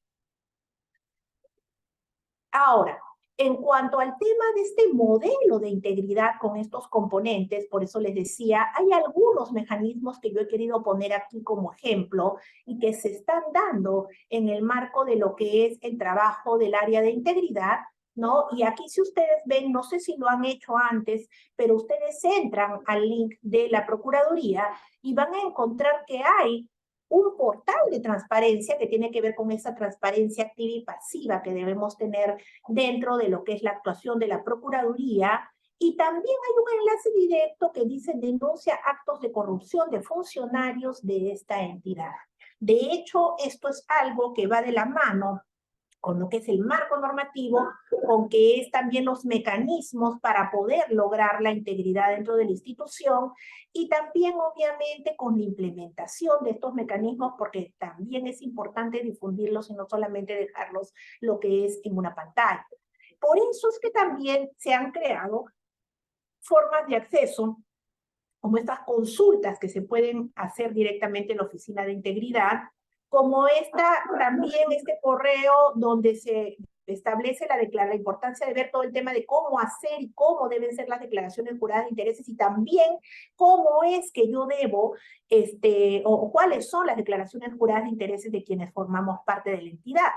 Speaker 3: Ahora, en cuanto al tema de este modelo de integridad con estos componentes, por eso les decía, hay algunos mecanismos que yo he querido poner aquí como ejemplo y que se están dando en el marco de lo que es el trabajo del área de integridad, ¿no? Y aquí si ustedes ven, no sé si lo han hecho antes, pero ustedes entran al link de la Procuraduría y van a encontrar que hay un portal de transparencia que tiene que ver con esa transparencia activa y pasiva que debemos tener dentro de lo que es la actuación de la Procuraduría. Y también hay un enlace directo que dice denuncia actos de corrupción de funcionarios de esta entidad. De hecho, esto es algo que va de la mano con lo que es el marco normativo, con que es también los mecanismos para poder lograr la integridad dentro de la institución y también obviamente con la implementación de estos mecanismos, porque también es importante difundirlos y no solamente dejarlos lo que es en una pantalla. Por eso es que también se han creado formas de acceso, como estas consultas que se pueden hacer directamente en la Oficina de Integridad, como también este correo donde se establece la importancia de ver todo el tema de cómo hacer y cómo deben ser las declaraciones juradas de intereses y también cómo es que yo debo, o cuáles son las declaraciones juradas de intereses de quienes formamos parte de la entidad.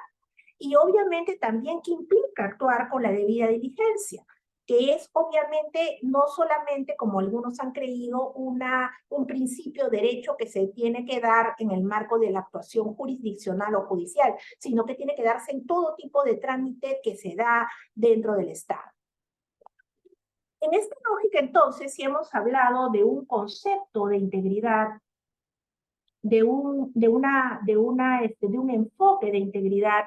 Speaker 3: Y obviamente también que implica actuar con la debida diligencia, que es obviamente no solamente, como algunos han creído, un principio de derecho que se tiene que dar en el marco de la actuación jurisdiccional o judicial, sino que tiene que darse en todo tipo de trámite que se da dentro del Estado. En esta lógica, entonces, si hemos hablado de un concepto de integridad, de un enfoque de integridad,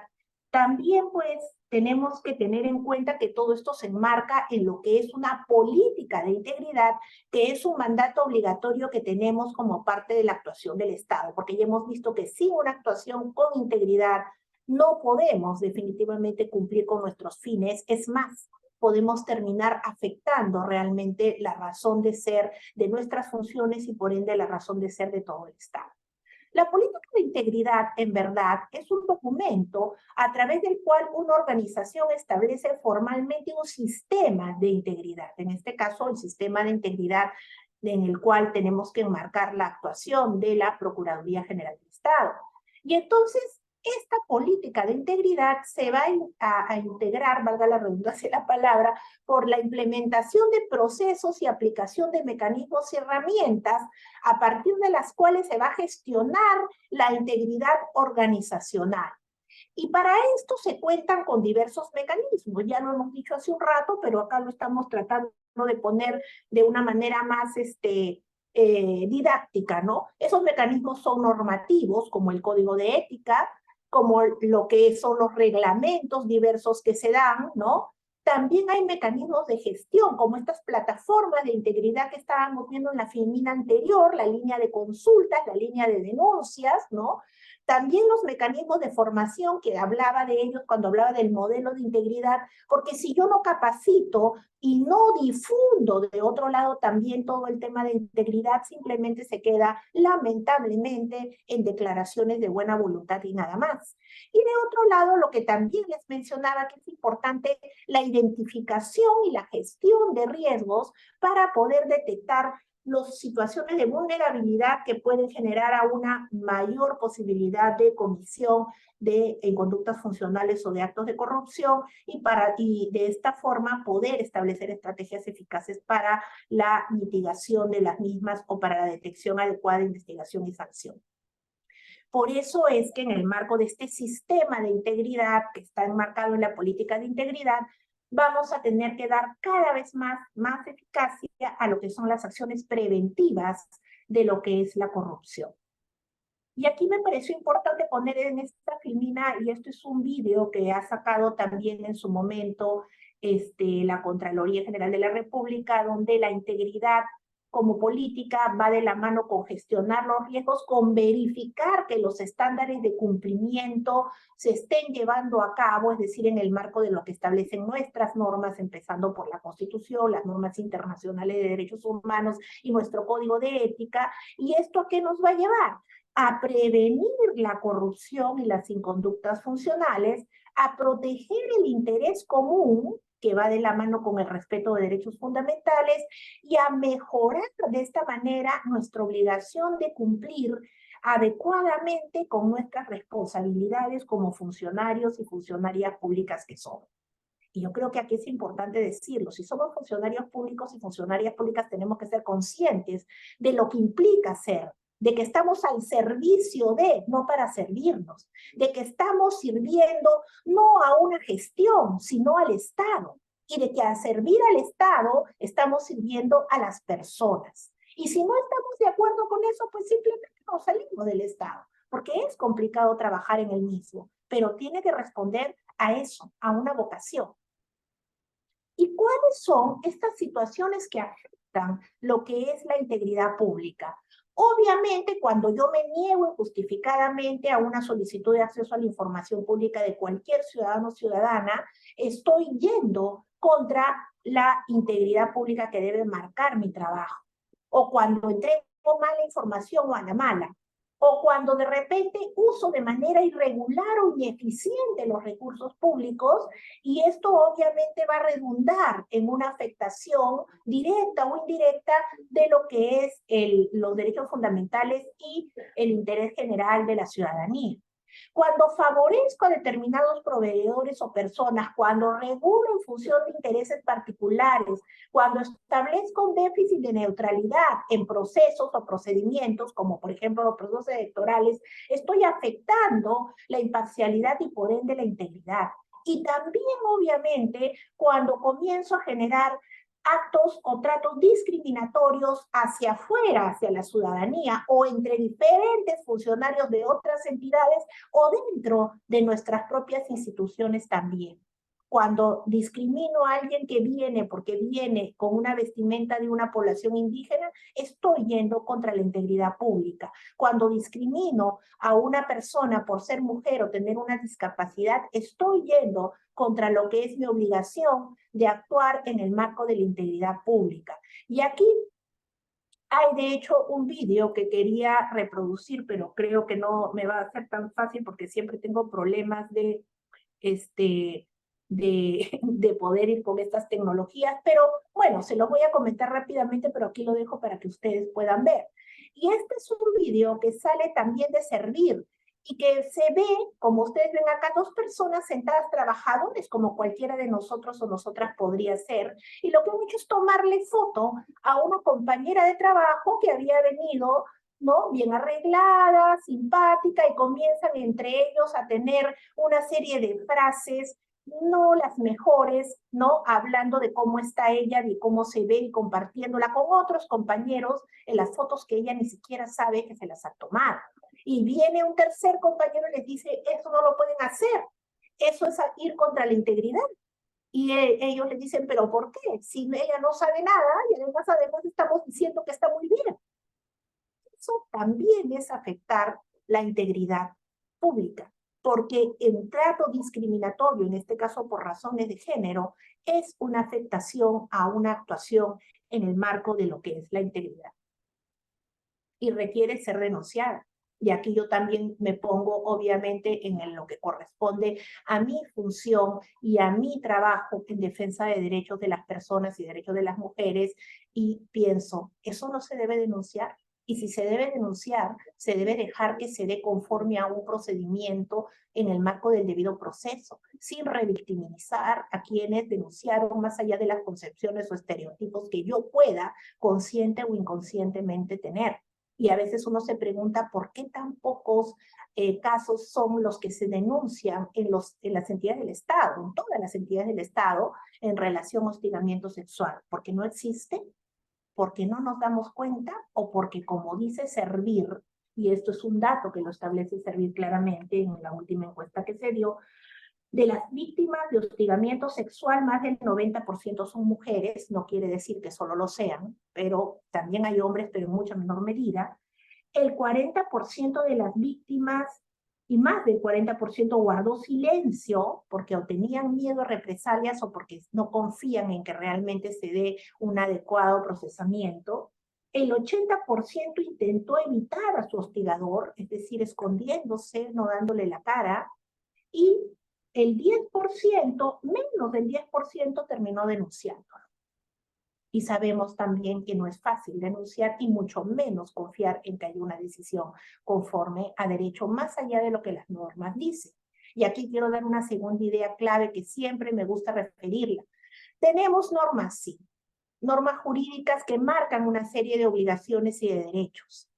Speaker 3: también pues tenemos que tener en cuenta que todo esto se enmarca en lo que es una política de integridad, que es un mandato obligatorio que tenemos como parte de la actuación del Estado, porque ya hemos visto que sin una actuación con integridad no podemos definitivamente cumplir con nuestros fines, es más, podemos terminar afectando realmente la razón de ser de nuestras funciones y por ende la razón de ser de todo el Estado. La política de integridad, en verdad, es un documento a través del cual una organización establece formalmente un sistema de integridad. En este caso, el sistema de integridad en el cual tenemos que enmarcar la actuación de la Procuraduría General del Estado. Y entonces, esta política de integridad se va a integrar, valga la redundancia de la palabra, por la implementación de procesos y aplicación de mecanismos y herramientas a partir de las cuales se va a gestionar la integridad organizacional. Y para esto se cuentan con diversos mecanismos, ya lo hemos dicho hace un rato, pero acá lo estamos tratando de poner de una manera más didáctica, ¿no? Esos mecanismos son normativos, como el código de ética, como lo que son los reglamentos diversos que se dan, ¿no? También hay mecanismos de gestión, como estas plataformas de integridad que estábamos viendo en la filmina anterior, la línea de consultas, la línea de denuncias, ¿no? También los mecanismos de formación, que hablaba de ellos cuando hablaba del modelo de integridad, porque si yo no capacito y no difundo de otro lado también todo el tema de integridad, simplemente se queda lamentablemente en declaraciones de buena voluntad y nada más. Y de otro lado, lo que también les mencionaba que es importante, la identificación y la gestión de riesgos para poder detectar las situaciones de vulnerabilidad que pueden generar a una mayor posibilidad de comisión de conductas funcionales o de actos de corrupción y de esta forma poder establecer estrategias eficaces para la mitigación de las mismas o para la detección adecuada de investigación y sanción. Por eso es que en el marco de este sistema de integridad que está enmarcado en la política de integridad, vamos a tener que dar cada vez más eficacia a lo que son las acciones preventivas de lo que es la corrupción. Y aquí me pareció importante poner en esta filmina, y esto es un vídeo que ha sacado también en su momento la Contraloría General de la República, donde la integridad como política va de la mano con gestionar los riesgos, con verificar que los estándares de cumplimiento se estén llevando a cabo, es decir, en el marco de lo que establecen nuestras normas, empezando por la Constitución, las normas internacionales de derechos humanos y nuestro código de ética. ¿Y esto a qué nos va a llevar? A prevenir la corrupción y las inconductas funcionales, a proteger el interés común, que va de la mano con el respeto de derechos fundamentales, y a mejorar de esta manera nuestra obligación de cumplir adecuadamente con nuestras responsabilidades como funcionarios y funcionarias públicas que somos. Y yo creo que aquí es importante decirlo, si somos funcionarios públicos y funcionarias públicas tenemos que ser conscientes de lo que implica ser, de que estamos al servicio de, no para servirnos, de que estamos sirviendo no a una gestión, sino al Estado, y de que al servir al Estado estamos sirviendo a las personas. Y si no estamos de acuerdo con eso, pues simplemente nos salimos del Estado, porque es complicado trabajar en el mismo, pero tiene que responder a eso, a una vocación. ¿Y cuáles son estas situaciones que afectan lo que es la integridad pública? Obviamente, cuando yo me niego injustificadamente a una solicitud de acceso a la información pública de cualquier ciudadano o ciudadana, estoy yendo contra la integridad pública que debe marcar mi trabajo. O cuando entrego mala información o a la mala. O cuando de repente uso de manera irregular o ineficiente los recursos públicos, y esto obviamente va a redundar en una afectación directa o indirecta de lo que es los derechos fundamentales y el interés general de la ciudadanía. Cuando favorezco a determinados proveedores o personas, cuando regulo en función de intereses particulares, cuando establezco un déficit de neutralidad en procesos o procedimientos, como por ejemplo los procesos electorales, estoy afectando la imparcialidad y por ende la integridad. Y también, obviamente, cuando comienzo a generar actos o tratos discriminatorios hacia afuera, hacia la ciudadanía, o entre diferentes funcionarios de otras entidades, o dentro de nuestras propias instituciones también. Cuando discrimino a alguien que viene porque viene con una vestimenta de una población indígena, estoy yendo contra la integridad pública. Cuando discrimino a una persona por ser mujer o tener una discapacidad, estoy yendo contra lo que es mi obligación de actuar en el marco de la integridad pública. Y aquí hay de hecho un vídeo que quería reproducir, pero creo que no me va a ser tan fácil porque siempre tengo problemas de poder ir con estas tecnologías, pero bueno, se los voy a comentar rápidamente, pero aquí lo dejo para que ustedes puedan ver. Y este es un vídeo que sale también de Servir, y que se ve, como ustedes ven acá, dos personas sentadas, trabajadores, como cualquiera de nosotros o nosotras podría ser, y lo que han hecho es tomarle foto a una compañera de trabajo que había venido, ¿no?, bien arreglada, simpática, y comienzan entre ellos a tener una serie de frases, no las mejores, ¿no?, hablando de cómo está ella, de cómo se ve, y compartiéndola con otros compañeros en las fotos que ella ni siquiera sabe que se las ha tomado. Y viene un tercer compañero y les dice, eso no lo pueden hacer, eso es ir contra la integridad. Y ellos les dicen, ¿pero por qué? Si ella no sabe nada, y además estamos diciendo que está muy bien. Eso también es afectar la integridad pública, porque el trato discriminatorio, en este caso por razones de género, es una afectación a una actuación en el marco de lo que es la integridad. Y requiere ser denunciada. Y aquí yo también me pongo, obviamente, en lo que corresponde a mi función y a mi trabajo en defensa de derechos de las personas y derechos de las mujeres, y pienso, eso no se debe denunciar. Y si se debe denunciar, se debe dejar que se dé conforme a un procedimiento en el marco del debido proceso, sin revictimizar a quienes denunciaron, más allá de las concepciones o estereotipos que yo pueda consciente o inconscientemente tener. Y a veces uno se pregunta por qué tan pocos casos son los que se denuncian en las entidades del Estado, en todas las entidades del Estado, en relación a hostigamiento sexual. ¿Porque no existe? ¿Porque no nos damos cuenta? ¿O porque, como dice Servir, y esto es un dato que lo establece Servir claramente en la última encuesta que se dio, de las víctimas de hostigamiento sexual, más del 90% son mujeres? No quiere decir que solo lo sean, pero también hay hombres, pero en mucha menor medida. El 40% de las víctimas y más del 40% guardó silencio porque o tenían miedo a represalias o porque no confían en que realmente se dé un adecuado procesamiento. El 80% intentó evitar a su hostigador, es decir, escondiéndose, no dándole la cara, y el 10%, menos del 10%, terminó denunciando. Y sabemos también que no es fácil denunciar y mucho menos confiar en que haya una decisión conforme a derecho, más allá de lo que las normas dicen. Y aquí quiero dar una segunda idea clave que siempre me gusta referirla. Tenemos normas, sí, normas jurídicas que marcan una serie de obligaciones y de derechos,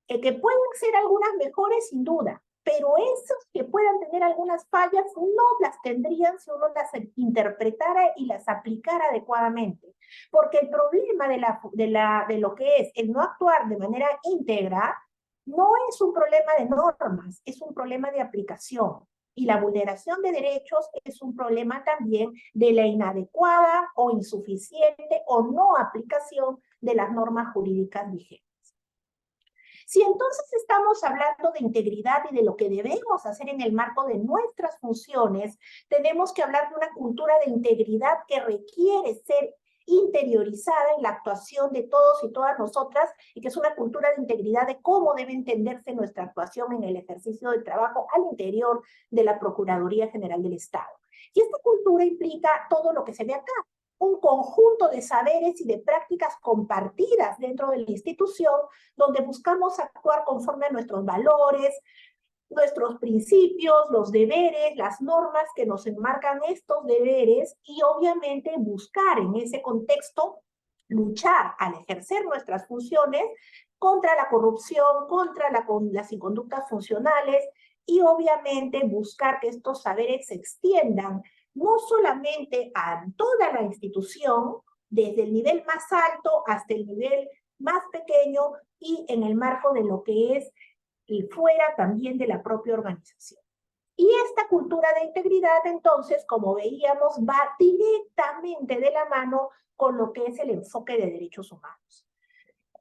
Speaker 3: que pueden ser algunas mejores sin duda, pero esos que puedan tener algunas fallas no las tendrían si uno las interpretara y las aplicara adecuadamente. Porque el problema de lo que es el no actuar de manera íntegra no es un problema de normas, es un problema de aplicación. Y la vulneración de derechos es un problema también de la inadecuada o insuficiente o no aplicación de las normas jurídicas vigentes. Si entonces estamos hablando de integridad y de lo que debemos hacer en el marco de nuestras funciones, tenemos que hablar de una cultura de integridad que requiere ser interiorizada en la actuación de todos y todas nosotras, y que es una cultura de integridad de cómo debe entenderse nuestra actuación en el ejercicio del trabajo al interior de la Procuraduría General del Estado. Y esta cultura implica todo lo que se ve acá: un conjunto de saberes y de prácticas compartidas dentro de la institución, donde buscamos actuar conforme a nuestros valores, nuestros principios, los deberes, las normas que nos enmarcan estos deberes, y obviamente buscar en ese contexto luchar al ejercer nuestras funciones contra la corrupción, contra las inconductas funcionales, y obviamente buscar que estos saberes se extiendan no solamente a toda la institución, desde el nivel más alto hasta el nivel más pequeño, y en el marco de lo que es y fuera también de la propia organización. Y esta cultura de integridad, entonces, como veíamos, va directamente de la mano con lo que es el enfoque de derechos humanos.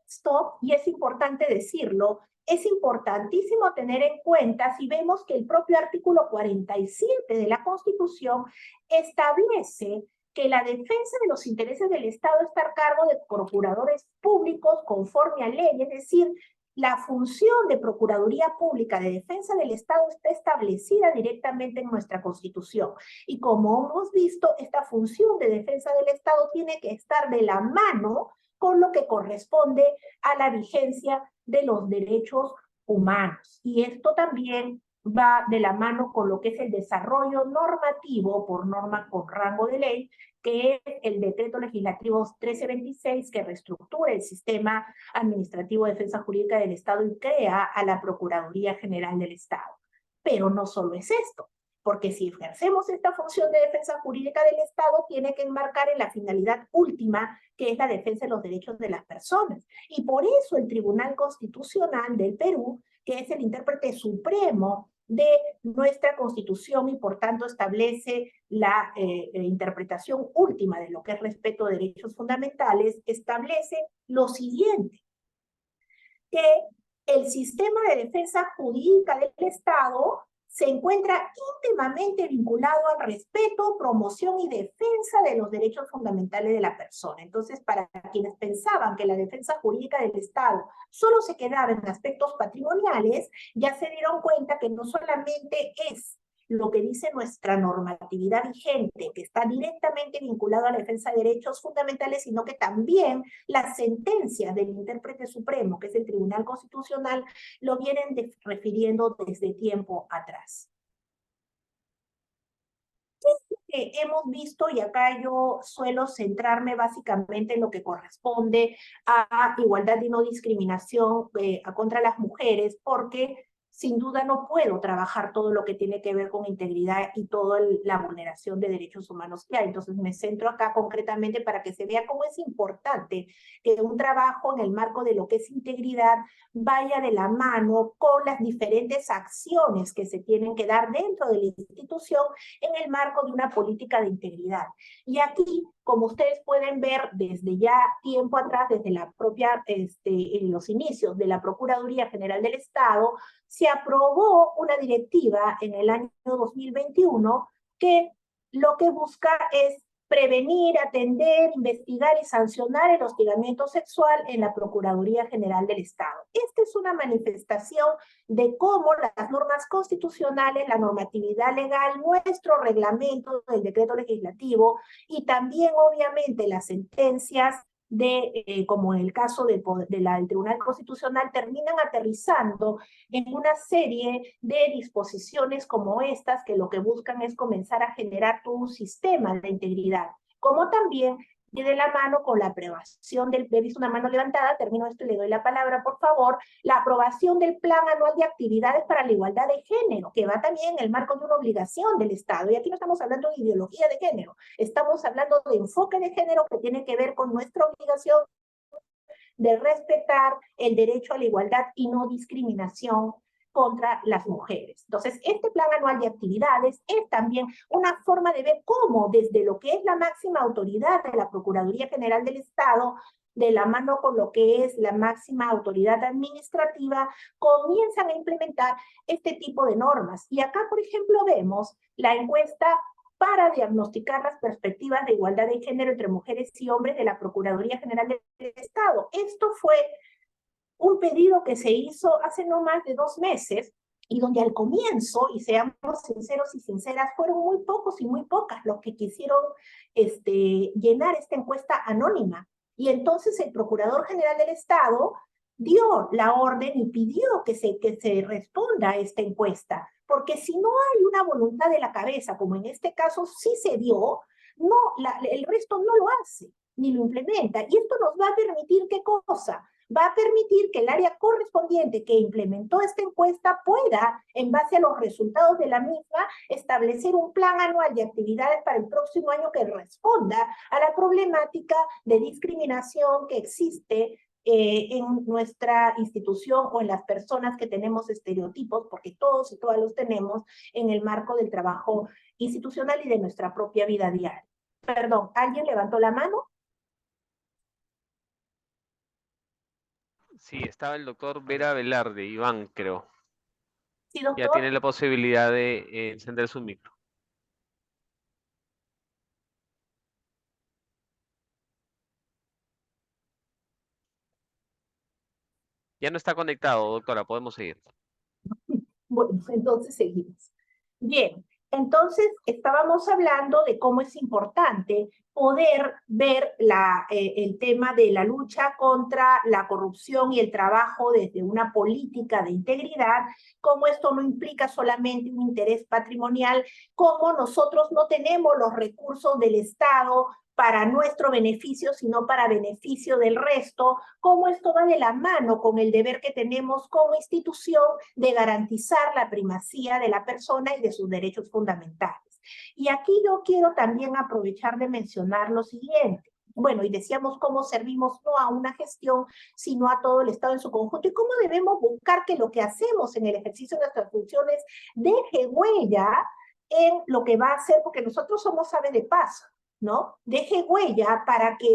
Speaker 3: Esto, y es importante decirlo, es importantísimo tener en cuenta si vemos que el propio artículo 47 de la Constitución establece que la defensa de los intereses del Estado está a cargo de procuradores públicos conforme a ley, es decir, la función de Procuraduría Pública de Defensa del Estado está establecida directamente en nuestra Constitución. Y como hemos visto, esta función de defensa del Estado tiene que estar de la mano con lo que corresponde a la vigencia de los derechos humanos. Y esto también va de la mano con lo que es el desarrollo normativo por norma con rango de ley, que es el Decreto Legislativo 1326, que reestructura el sistema administrativo de defensa jurídica del Estado y crea a la Procuraduría General del Estado. Pero no solo es esto, porque si ejercemos esta función de defensa jurídica del Estado, tiene que enmarcar en la finalidad última, que es la defensa de los derechos de las personas. Y por eso el Tribunal Constitucional del Perú, que es el intérprete supremo de nuestra Constitución y por tanto establece la interpretación última de lo que es respeto a derechos fundamentales, establece lo siguiente, que el sistema de defensa jurídica del Estado se encuentra íntimamente vinculado al respeto, promoción y defensa de los derechos fundamentales de la persona. Entonces, para quienes pensaban que la defensa jurídica del Estado solo se quedaba en aspectos patrimoniales, ya se dieron cuenta que no solamente es lo que dice nuestra normatividad vigente, que está directamente vinculado a la defensa de derechos fundamentales, sino que también las sentencias del intérprete supremo, que es el Tribunal Constitucional, lo vienen refiriendo desde tiempo atrás. Que hemos visto, y acá yo suelo centrarme básicamente en lo que corresponde a igualdad y no discriminación contra las mujeres, porque sin duda no puedo trabajar todo lo que tiene que ver con integridad y toda la vulneración de derechos humanos que hay. Entonces me centro acá concretamente para que se vea cómo es importante que un trabajo en el marco de lo que es integridad vaya de la mano con las diferentes acciones que se tienen que dar dentro de la institución en el marco de una política de integridad. Y aquí, como ustedes pueden ver desde ya tiempo atrás, desde la propia, en los inicios de la Procuraduría General del Estado, se aprobó una directiva en el año 2021 que lo que busca es prevenir, atender, investigar y sancionar el hostigamiento sexual en la Procuraduría General del Estado. Esta es una manifestación de cómo las normas constitucionales, la normatividad legal, nuestro reglamento del decreto legislativo y también obviamente las sentencias como en el caso del Tribunal Constitucional, terminan aterrizando en una serie de disposiciones como estas que lo que buscan es comenzar a generar todo un sistema de integridad, como también de la mano con la aprobación del, he visto una mano levantada, termino esto y le doy la palabra, por favor, la aprobación del Plan Anual de Actividades para la Igualdad de Género, que va también en el marco de una obligación del Estado. Y aquí no estamos hablando de ideología de género, estamos hablando de enfoque de género que tiene que ver con nuestra obligación de respetar el derecho a la igualdad y no discriminación contra las mujeres. Entonces, este plan anual de actividades es también una forma de ver cómo desde lo que es la máxima autoridad de la Procuraduría General del Estado, de la mano con lo que es la máxima autoridad administrativa, comienzan a implementar este tipo de normas. Y acá, por ejemplo, vemos la encuesta para diagnosticar las perspectivas de igualdad de género entre mujeres y hombres de la Procuraduría General del Estado. Esto fue un pedido que se hizo hace no más de 2 meses y donde al comienzo, y seamos sinceros y sinceras, fueron muy pocos y muy pocas los que quisieron llenar esta encuesta anónima. Y entonces el Procurador General del Estado dio la orden y pidió que se responda a esta encuesta, porque si no hay una voluntad de la cabeza, como en este caso sí se dio, no, el resto no lo hace, ni lo implementa. Y esto nos va a permitir, ¿qué cosa? Va a permitir que el área correspondiente que implementó esta encuesta pueda, en base a los resultados de la misma, establecer un plan anual de actividades para el próximo año que responda a la problemática de discriminación que existe en nuestra institución o en las personas que tenemos estereotipos, porque todos y todas los tenemos en el marco del trabajo institucional y de nuestra propia vida diaria. Perdón, ¿alguien levantó la mano?
Speaker 2: Sí, estaba el doctor Vera Velarde, Iván, creo.
Speaker 3: Sí, doctor.
Speaker 2: Ya tiene la posibilidad de encender su micro. Ya no está conectado, doctora, podemos seguir.
Speaker 3: Bueno, entonces seguimos. Bien, entonces estábamos hablando de cómo es importante poder ver el tema de la lucha contra la corrupción y el trabajo desde una política de integridad, como esto no implica solamente un interés patrimonial, como nosotros no tenemos los recursos del Estado para nuestro beneficio, sino para beneficio del resto, cómo esto va de la mano con el deber que tenemos como institución de garantizar la primacía de la persona y de sus derechos fundamentales. Y aquí yo quiero también aprovechar de mencionar lo siguiente. Bueno, y decíamos cómo servimos no a una gestión, sino a todo el Estado en su conjunto, y cómo debemos buscar que lo que hacemos en el ejercicio de nuestras funciones deje huella en lo que va a hacer, porque nosotros somos aves de paso, ¿no? Deje huella para que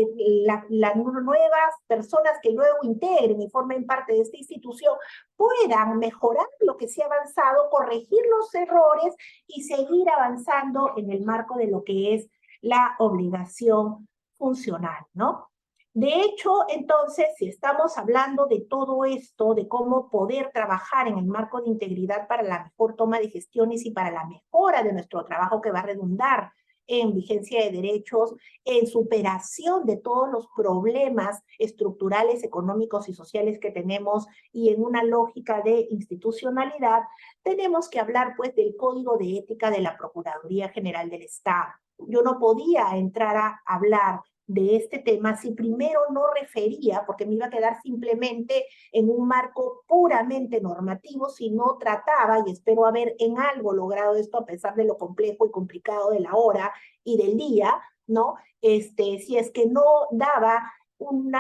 Speaker 3: las nuevas personas que luego integren y formen parte de esta institución puedan mejorar lo que se ha avanzado, corregir los errores y seguir avanzando en el marco de lo que es la obligación funcional, ¿no? De hecho, entonces, si estamos hablando de todo esto, de cómo poder trabajar en el marco de integridad para la mejor toma de gestiones y para la mejora de nuestro trabajo que va a redundar en vigencia de derechos, en superación de todos los problemas estructurales, económicos y sociales que tenemos y en una lógica de institucionalidad, tenemos que hablar pues del Código de Ética de la Procuraduría General del Estado. Yo no podía entrar a hablar de este tema si primero no refería, porque me iba a quedar simplemente en un marco puramente normativo, si no trataba, y espero haber en algo logrado esto a pesar de lo complejo y complicado de la hora y del día, ¿no? Si es que no daba un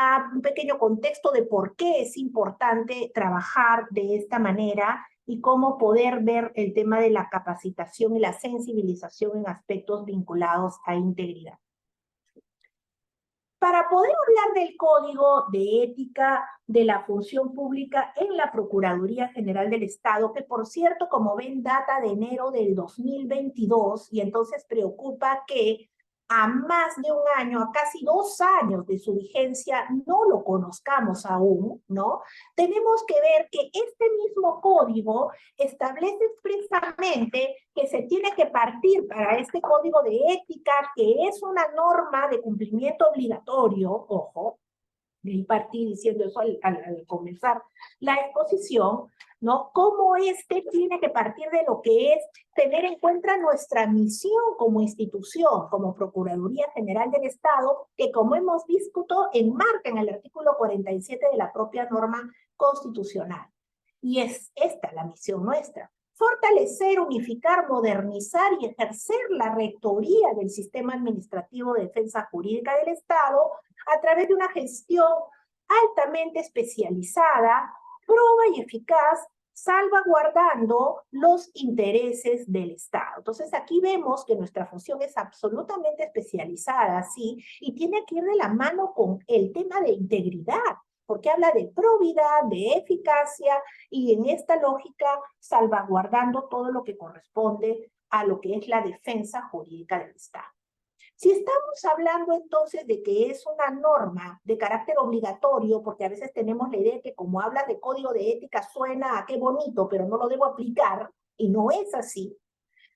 Speaker 3: pequeño contexto de por qué es importante trabajar de esta manera y cómo poder ver el tema de la capacitación y la sensibilización en aspectos vinculados a integridad. Para poder hablar del Código de Ética de la Función Pública en la Procuraduría General del Estado, que por cierto, como ven, data de enero del 2022, y entonces preocupa que a más de un año, a casi 2 años de su vigencia, no lo conozcamos aún, ¿no? Tenemos que ver que este mismo código establece expresamente que se tiene que partir para este código de ética, que es una norma de cumplimiento obligatorio, ojo, y partí diciendo eso al comenzar la exposición, ¿no? Cómo tiene que partir de lo que es tener en cuenta nuestra misión como institución, como Procuraduría General del Estado, que como hemos visto, enmarca en el artículo 47 de la propia norma constitucional. Y es esta la misión nuestra: fortalecer, unificar, modernizar y ejercer la rectoría del sistema administrativo de defensa jurídica del Estado a través de una gestión altamente especializada, proba y eficaz, salvaguardando los intereses del Estado. Entonces aquí vemos que nuestra función es absolutamente especializada, ¿sí? Y tiene que ir de la mano con el tema de integridad, porque habla de probidad, de eficacia, y en esta lógica salvaguardando todo lo que corresponde a lo que es la defensa jurídica del Estado. Si estamos hablando entonces de que es una norma de carácter obligatorio, porque a veces tenemos la idea que como habla de código de ética suena a qué bonito, pero no lo debo aplicar, y no es así,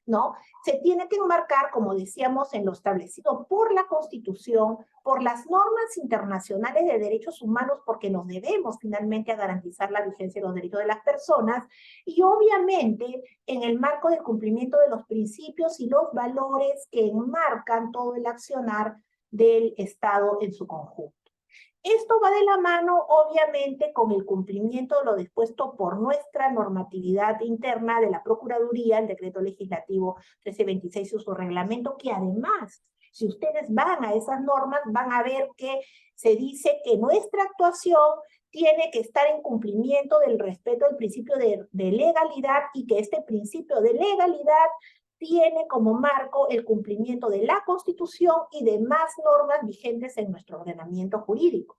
Speaker 3: ¿no? Se tiene que enmarcar, como decíamos, en lo establecido por la Constitución, por las normas internacionales de derechos humanos, porque nos debemos finalmente a garantizar la vigencia de los derechos de las personas, y obviamente en el marco del cumplimiento de los principios y los valores que enmarcan todo el accionar del Estado en su conjunto. Esto va de la mano, obviamente, con el cumplimiento de lo dispuesto por nuestra normatividad interna de la Procuraduría, el Decreto Legislativo 1326 y su reglamento, que además, si ustedes van a esas normas, van a ver que se dice que nuestra actuación tiene que estar en cumplimiento del respeto al principio de legalidad, y que este principio de legalidad tiene como marco el cumplimiento de la Constitución y demás normas vigentes en nuestro ordenamiento jurídico.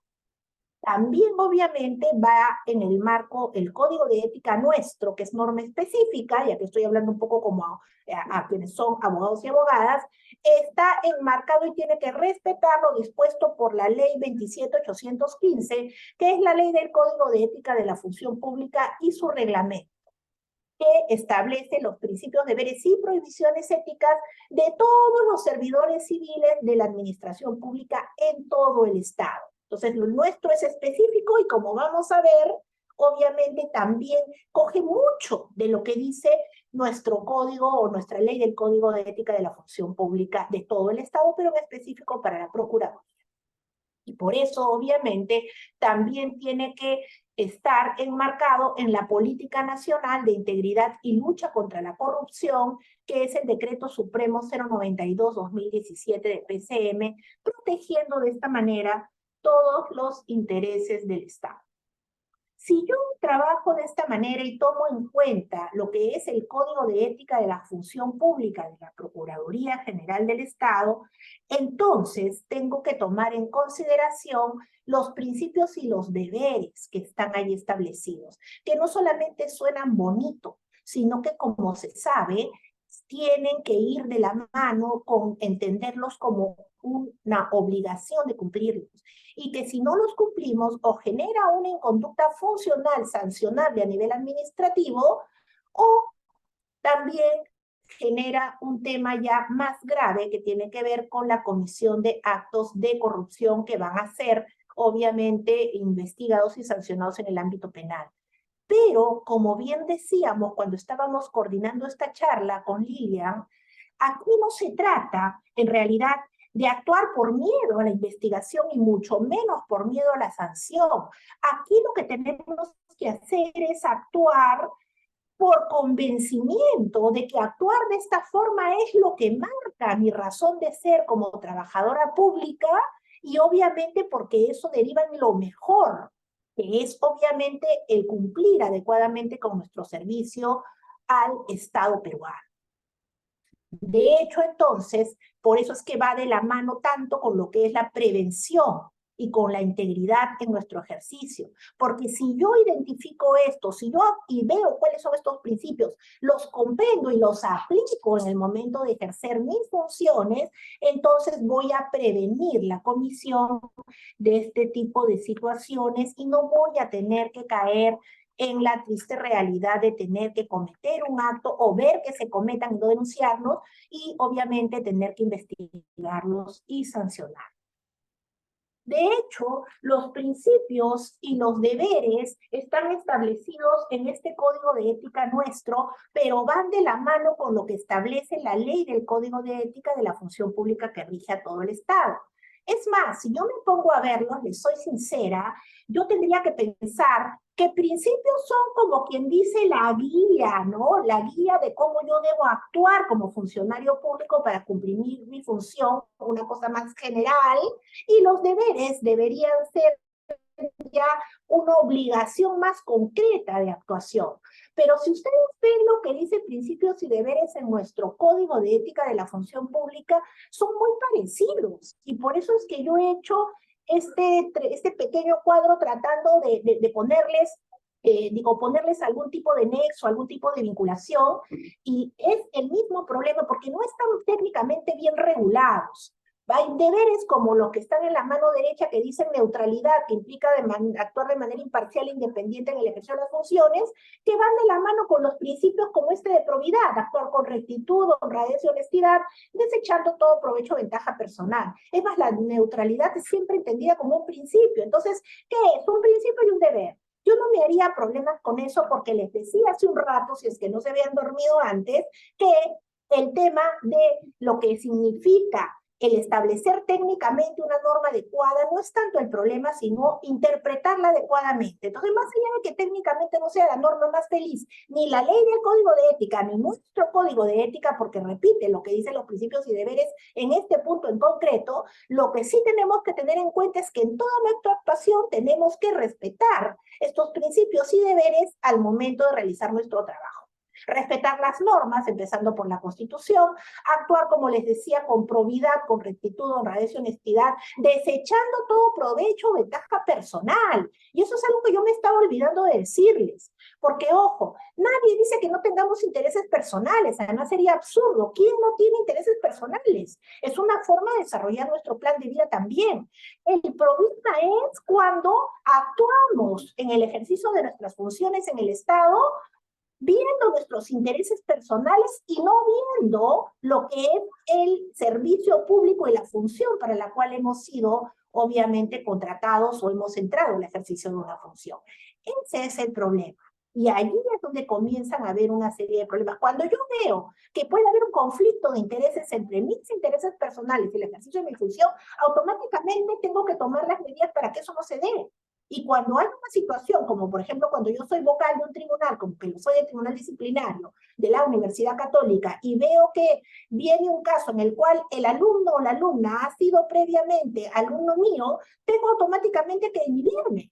Speaker 3: También, obviamente, va en el marco el Código de Ética nuestro, que es norma específica, ya que estoy hablando un poco como a quienes son abogados y abogadas, está enmarcado y tiene que respetar lo dispuesto por la Ley 27.815, que es la ley del Código de Ética de la Función Pública y su reglamento. que establece los principios, deberes y prohibiciones éticas de todos los servidores civiles de la administración pública en todo el Estado. Entonces, lo nuestro es específico y como vamos a ver, obviamente también coge mucho de lo que dice nuestro código o nuestra ley del Código de Ética de la Función Pública de todo el Estado, pero en específico para la Procuraduría. Y por eso, obviamente, también tiene que estar enmarcado en la Política Nacional de Integridad y Lucha contra la Corrupción, que es el Decreto Supremo 092-2017 de PCM, protegiendo de esta manera todos los intereses del Estado. Si yo trabajo de esta manera y tomo en cuenta lo que es el Código de Ética de la Función Pública de la Procuraduría General del Estado, entonces tengo que tomar en consideración los principios y los deberes que están ahí establecidos, que no solamente suenan bonito, sino que, como se sabe, tienen que ir de la mano con entenderlos como una obligación de cumplirlos, y que si no los cumplimos o genera una inconducta funcional sancionable a nivel administrativo, o también genera un tema ya más grave que tiene que ver con la comisión de actos de corrupción que van a ser obviamente investigados y sancionados en el ámbito penal. Pero, como bien decíamos cuando estábamos coordinando esta charla con Lilian, aquí no se trata, en realidad, de actuar por miedo a la investigación y mucho menos por miedo a la sanción. Aquí lo que tenemos que hacer es actuar por convencimiento de que actuar de esta forma es lo que marca mi razón de ser como trabajadora pública y obviamente porque eso deriva en lo mejor, que es obviamente el cumplir adecuadamente con nuestro servicio al Estado peruano. De hecho, entonces, por eso es que va de la mano tanto con lo que es la prevención y con la integridad en nuestro ejercicio. Porque si yo identifico esto, si yo y veo cuáles son estos principios, los comprendo y los aplico en el momento de ejercer mis funciones, entonces voy a prevenir la comisión de este tipo de situaciones y no voy a tener que caer en la triste realidad de tener que cometer un acto o ver que se cometan y no denunciarlos y obviamente tener que investigarlos y sancionar. De hecho, los principios y los deberes están establecidos en este código de ética nuestro, pero van de la mano con lo que establece la ley del Código de Ética de la Función Pública que rige a todo el Estado. Es más, si yo me pongo a verlos, les soy sincera, yo tendría que pensar que principios son como quien dice la guía, ¿no? La guía de cómo yo debo actuar como funcionario público para cumplir mi función, una cosa más general, y los deberes deberían ser ya una obligación más concreta de actuación. Pero si ustedes ven lo que dice principios y deberes en nuestro Código de Ética de la Función Pública, son muy parecidos. Y por eso es que yo he hecho este pequeño cuadro tratando de ponerles, ponerles algún tipo de nexo, algún tipo de vinculación, y es el mismo problema porque no están técnicamente bien regulados. Hay deberes como los que están en la mano derecha que dicen neutralidad, que implica actuar de manera imparcial e independiente en el ejercicio de las funciones, que van de la mano con los principios como este de probidad, actuar con rectitud, honradez y honestidad, desechando todo provecho o ventaja personal. Es más, la neutralidad es siempre entendida como un principio. Entonces, ¿qué es? Un principio y un deber. Yo no me haría problemas con eso porque les decía hace un rato, si es que no se habían dormido antes, que el tema de lo que significa el establecer técnicamente una norma adecuada no es tanto el problema, sino interpretarla adecuadamente. Entonces, más allá de que técnicamente no sea la norma más feliz, ni la ley del Código de Ética, ni nuestro Código de Ética, porque repite lo que dicen los principios y deberes en este punto en concreto, lo que sí tenemos que tener en cuenta es que en toda nuestra actuación tenemos que respetar estos principios y deberes al momento de realizar nuestro trabajo. Respetar las normas, empezando por la Constitución, actuar, como les decía, con probidad, con rectitud, honradez y honestidad, desechando todo provecho o ventaja personal. Y eso es algo que yo me estaba olvidando de decirles. Porque, ojo, nadie dice que no tengamos intereses personales, además sería absurdo. ¿Quién no tiene intereses personales? Es una forma de desarrollar nuestro plan de vida también. El problema es cuando actuamos en el ejercicio de nuestras funciones en el Estado viendo nuestros intereses personales y no viendo lo que es el servicio público y la función para la cual hemos sido, obviamente, contratados o hemos entrado en el ejercicio de una función. Ese es el problema. Y allí es donde comienzan a haber una serie de problemas. Cuando yo veo que puede haber un conflicto de intereses entre mis intereses personales y el ejercicio de mi función, automáticamente tengo que tomar las medidas para que eso no se dé. Y cuando hay una situación, como por ejemplo cuando yo soy vocal de un tribunal, como que lo soy del tribunal disciplinario de la Universidad Católica, y veo que viene un caso en el cual el alumno o la alumna ha sido previamente alumno mío, tengo automáticamente que inhibirme,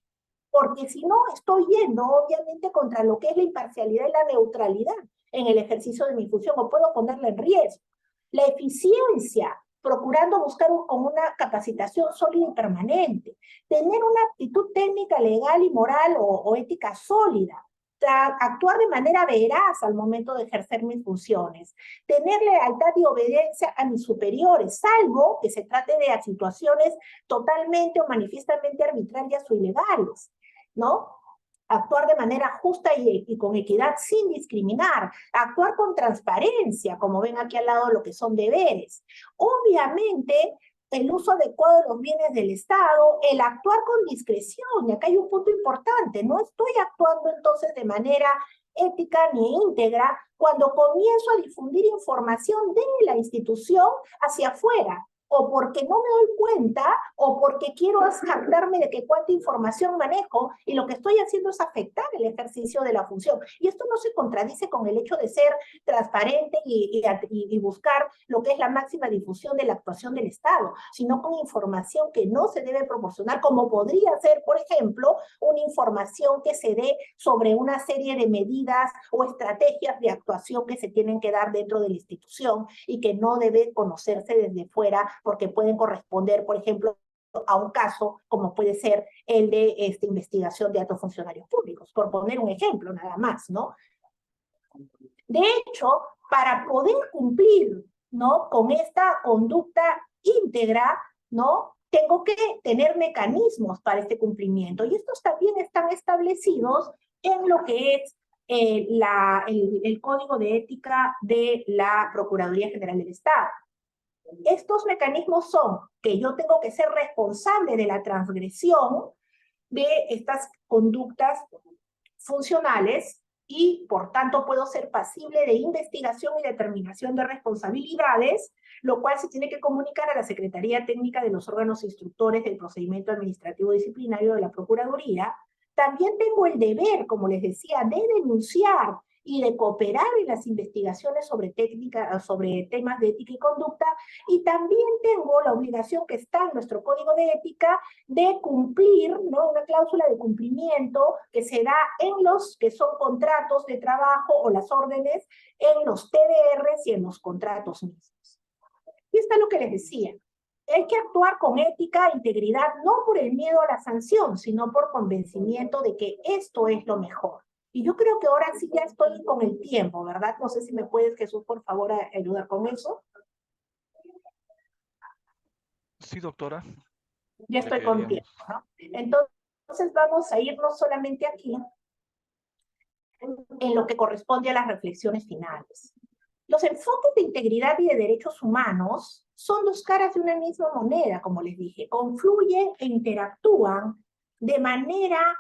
Speaker 3: porque si no estoy yendo obviamente contra lo que es la imparcialidad y la neutralidad en el ejercicio de mi función, o puedo ponerla en riesgo. La eficiencia, procurando buscar con una capacitación sólida y permanente, tener una actitud técnica, legal y moral o ética sólida, actuar de manera veraz al momento de ejercer mis funciones, tener lealtad y obediencia a mis superiores, salvo que se trate de situaciones totalmente o manifiestamente arbitrarias o ilegales, ¿no? Actuar de manera justa y con equidad sin discriminar, actuar con transparencia, como ven aquí al lado lo que son deberes. Obviamente, el uso adecuado de los bienes del Estado, el actuar con discreción, y acá hay un punto importante, no estoy actuando entonces de manera ética ni íntegra cuando comienzo a difundir información de la institución hacia afuera, o porque no me doy cuenta, o porque quiero jactarme de que cuánta información manejo, y lo que estoy haciendo es afectar el ejercicio de la función. Y esto no se contradice con el hecho de ser transparente y buscar lo que es la máxima difusión de la actuación del Estado, sino con información que no se debe proporcionar, como podría ser, por ejemplo, una información que se dé sobre una serie de medidas o estrategias de actuación que se tienen que dar dentro de la institución y que no debe conocerse desde fuera, porque pueden corresponder, por ejemplo, a un caso como puede ser el de investigación de altos funcionarios públicos, por poner un ejemplo nada más, ¿no? De hecho, para poder cumplir, ¿no?, con esta conducta íntegra, ¿no?, tengo que tener mecanismos para este cumplimiento, y estos también están establecidos en lo que es el Código de Ética de la Procuraduría General del Estado. Estos mecanismos son que yo tengo que ser responsable de la transgresión de estas conductas funcionales y, por tanto, puedo ser pasible de investigación y determinación de responsabilidades, lo cual se tiene que comunicar a la Secretaría Técnica de los órganos instructores del procedimiento administrativo disciplinario de la Procuraduría. También tengo el deber, como les decía, de denunciar y de cooperar en las investigaciones sobre temas de ética y conducta, y también tengo la obligación que está en nuestro Código de Ética de cumplir, ¿no?, una cláusula de cumplimiento que se da en los que son contratos de trabajo o las órdenes, en los TDRs y en los contratos mismos. Y esto es lo que les decía. Hay que actuar con ética e integridad, no por el miedo a la sanción, sino por convencimiento de que esto es lo mejor. Y yo creo que ahora sí ya estoy con el tiempo, ¿verdad? No sé si me puedes, Jesús, por favor, ayudar con eso.
Speaker 1: Sí, doctora.
Speaker 3: Ya estoy con tiempo, ¿no? Entonces vamos a irnos solamente aquí en lo que corresponde a las reflexiones finales. Los enfoques de integridad y de derechos humanos son dos caras de una misma moneda, como les dije. Confluyen e interactúan de manera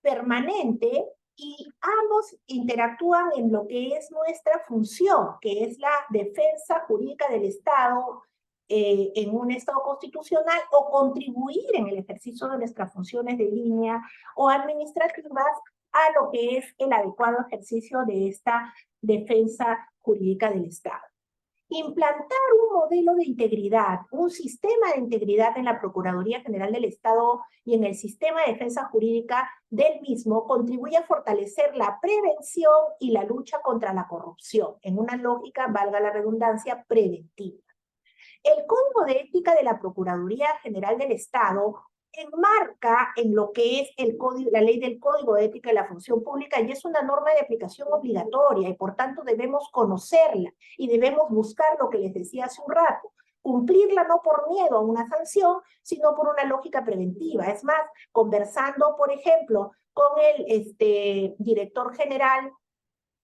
Speaker 3: permanente, y ambos interactúan en lo que es nuestra función, que es la defensa jurídica del Estado en un Estado constitucional, o contribuir en el ejercicio de nuestras funciones de línea o administrativas a lo que es el adecuado ejercicio de esta defensa jurídica del Estado. Implantar un modelo de integridad, un sistema de integridad en la Procuraduría General del Estado y en el sistema de defensa jurídica del mismo contribuye a fortalecer la prevención y la lucha contra la corrupción, en una lógica, valga la redundancia, preventiva. El Código de Ética de la Procuraduría General del Estado enmarca en lo que es la ley del Código de Ética de la Función Pública, y es una norma de aplicación obligatoria, y por tanto debemos conocerla y debemos buscar lo que les decía hace un rato, cumplirla no por miedo a una sanción, sino por una lógica preventiva. Es más, conversando, por ejemplo, con el director general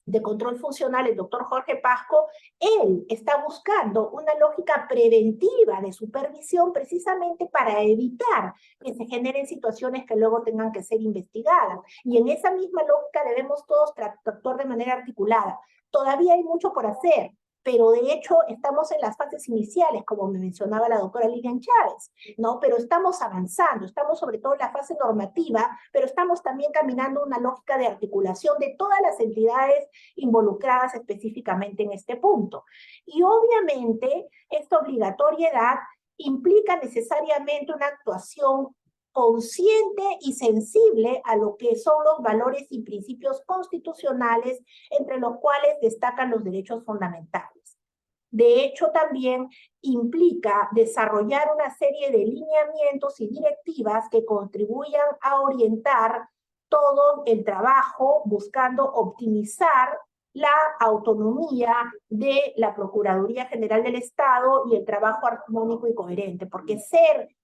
Speaker 3: de Control Funcional, el doctor Jorge Pasco, él está buscando una lógica preventiva de supervisión precisamente para evitar que se generen situaciones que luego tengan que ser investigadas. Y en esa misma lógica debemos todos actuar de manera articulada. Todavía hay mucho por hacer, pero de hecho estamos en las fases iniciales, como me mencionaba la doctora Lilian Chávez, ¿no? Pero estamos avanzando, estamos sobre todo en la fase normativa, pero estamos también caminando una lógica de articulación de todas las entidades involucradas específicamente en este punto. Y obviamente esta obligatoriedad implica necesariamente una actuación consciente y sensible a lo que son los valores y principios constitucionales, entre los cuales destacan los derechos fundamentales. De hecho, también implica desarrollar una serie de lineamientos y directivas que contribuyan a orientar todo el trabajo buscando optimizar la autonomía de la Procuraduría General del Estado y el trabajo armónico y coherente, porque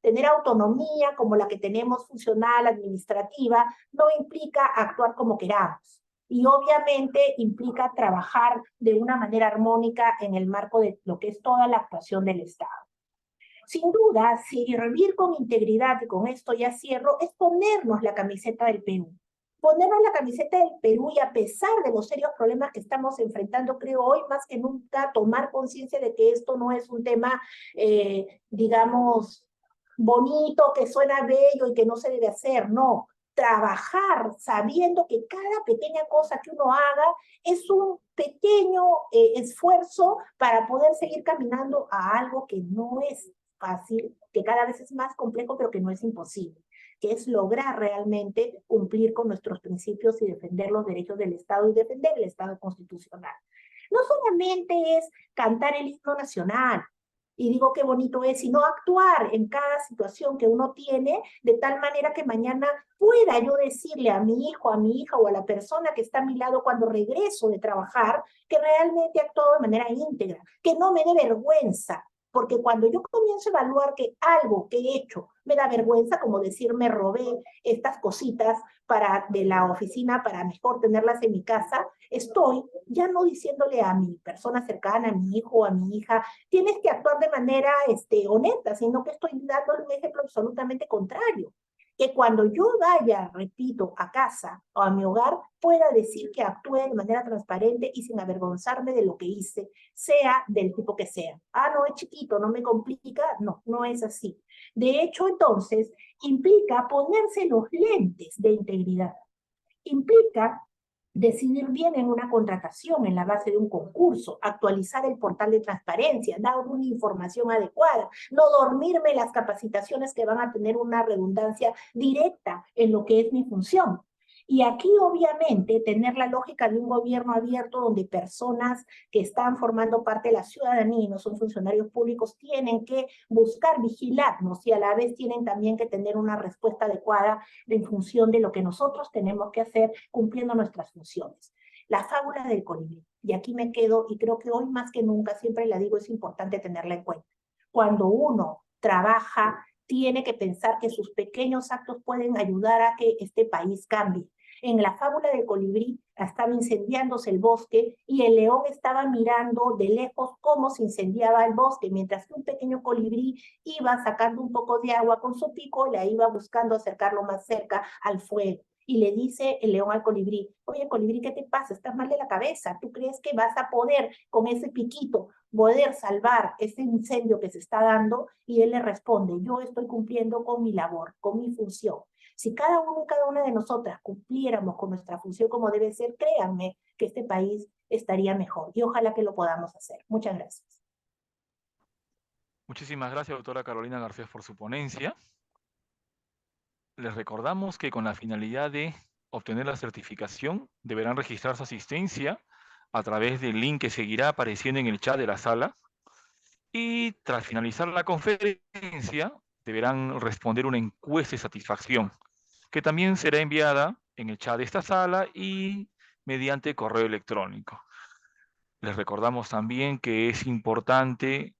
Speaker 3: tener autonomía como la que tenemos funcional, administrativa, no implica actuar como queramos. Y obviamente implica trabajar de una manera armónica en el marco de lo que es toda la actuación del Estado. Sin duda, servir con integridad, y con esto ya cierro, es ponernos la camiseta del Perú. Ponernos la camiseta del Perú y a pesar de los serios problemas que estamos enfrentando, creo hoy más que nunca tomar conciencia de que esto no es un tema, digamos, bonito, que suena bello y que no se debe hacer, no. Trabajar sabiendo que cada pequeña cosa que uno haga es un pequeño esfuerzo para poder seguir caminando a algo que no es fácil, que cada vez es más complejo, pero que no es imposible, que es lograr realmente cumplir con nuestros principios y defender los derechos del Estado y defender el Estado constitucional. No solamente es cantar el himno nacional, y digo qué bonito es, sino actuar en cada situación que uno tiene de tal manera que mañana pueda yo decirle a mi hijo, a mi hija o a la persona que está a mi lado cuando regreso de trabajar que realmente he actuado de manera íntegra, que no me dé vergüenza, porque cuando yo comienzo a evaluar que algo que he hecho me da vergüenza, como decir me robé estas cositas de la oficina para mejor tenerlas en mi casa, estoy ya no diciéndole a mi persona cercana, a mi hijo o a mi hija, tienes que actuar de manera honesta, sino que estoy dándole un ejemplo absolutamente contrario. Que cuando yo vaya, repito, a casa o a mi hogar, pueda decir que actúe de manera transparente y sin avergonzarme de lo que hice, sea del tipo que sea. Ah, no, es chiquito, no me complica. No, no es así. De hecho, entonces, implica ponerse los lentes de integridad. Implica decidir bien en una contratación en la base de un concurso, actualizar el portal de transparencia, dar una información adecuada, no dormirme las capacitaciones que van a tener una redundancia directa en lo que es mi función. Y aquí, obviamente, tener la lógica de un gobierno abierto donde personas que están formando parte de la ciudadanía y no son funcionarios públicos tienen que buscar vigilarnos y a la vez tienen también que tener una respuesta adecuada en función de lo que nosotros tenemos que hacer cumpliendo nuestras funciones. La fábula del colibrí. Y aquí me quedo y creo que hoy más que nunca, siempre la digo, es importante tenerla en cuenta. Cuando uno trabaja, tiene que pensar que sus pequeños actos pueden ayudar a que este país cambie. En la fábula del colibrí estaba incendiándose el bosque y el león estaba mirando de lejos cómo se incendiaba el bosque, mientras que un pequeño colibrí iba sacando un poco de agua con su pico y la iba buscando acercarlo más cerca al fuego. Y le dice el león al colibrí, oye colibrí, ¿qué te pasa? Estás mal de la cabeza. ¿Tú crees que vas a poder con ese piquito poder salvar ese incendio que se está dando? Y él le responde, yo estoy cumpliendo con mi labor, con mi función. Si cada uno y cada una de nosotras cumpliéramos con nuestra función como debe ser, créanme que este país estaría mejor y ojalá que lo podamos hacer. Muchas gracias.
Speaker 1: Muchísimas gracias, doctora Carolina Garcés, por su ponencia. Les recordamos que con la finalidad de obtener la certificación, deberán registrar su asistencia a través del link que seguirá apareciendo en el chat de la sala. Y tras finalizar la conferencia, deberán responder una encuesta de satisfacción, que también será enviada en el chat de esta sala y mediante correo electrónico. Les recordamos también que es importante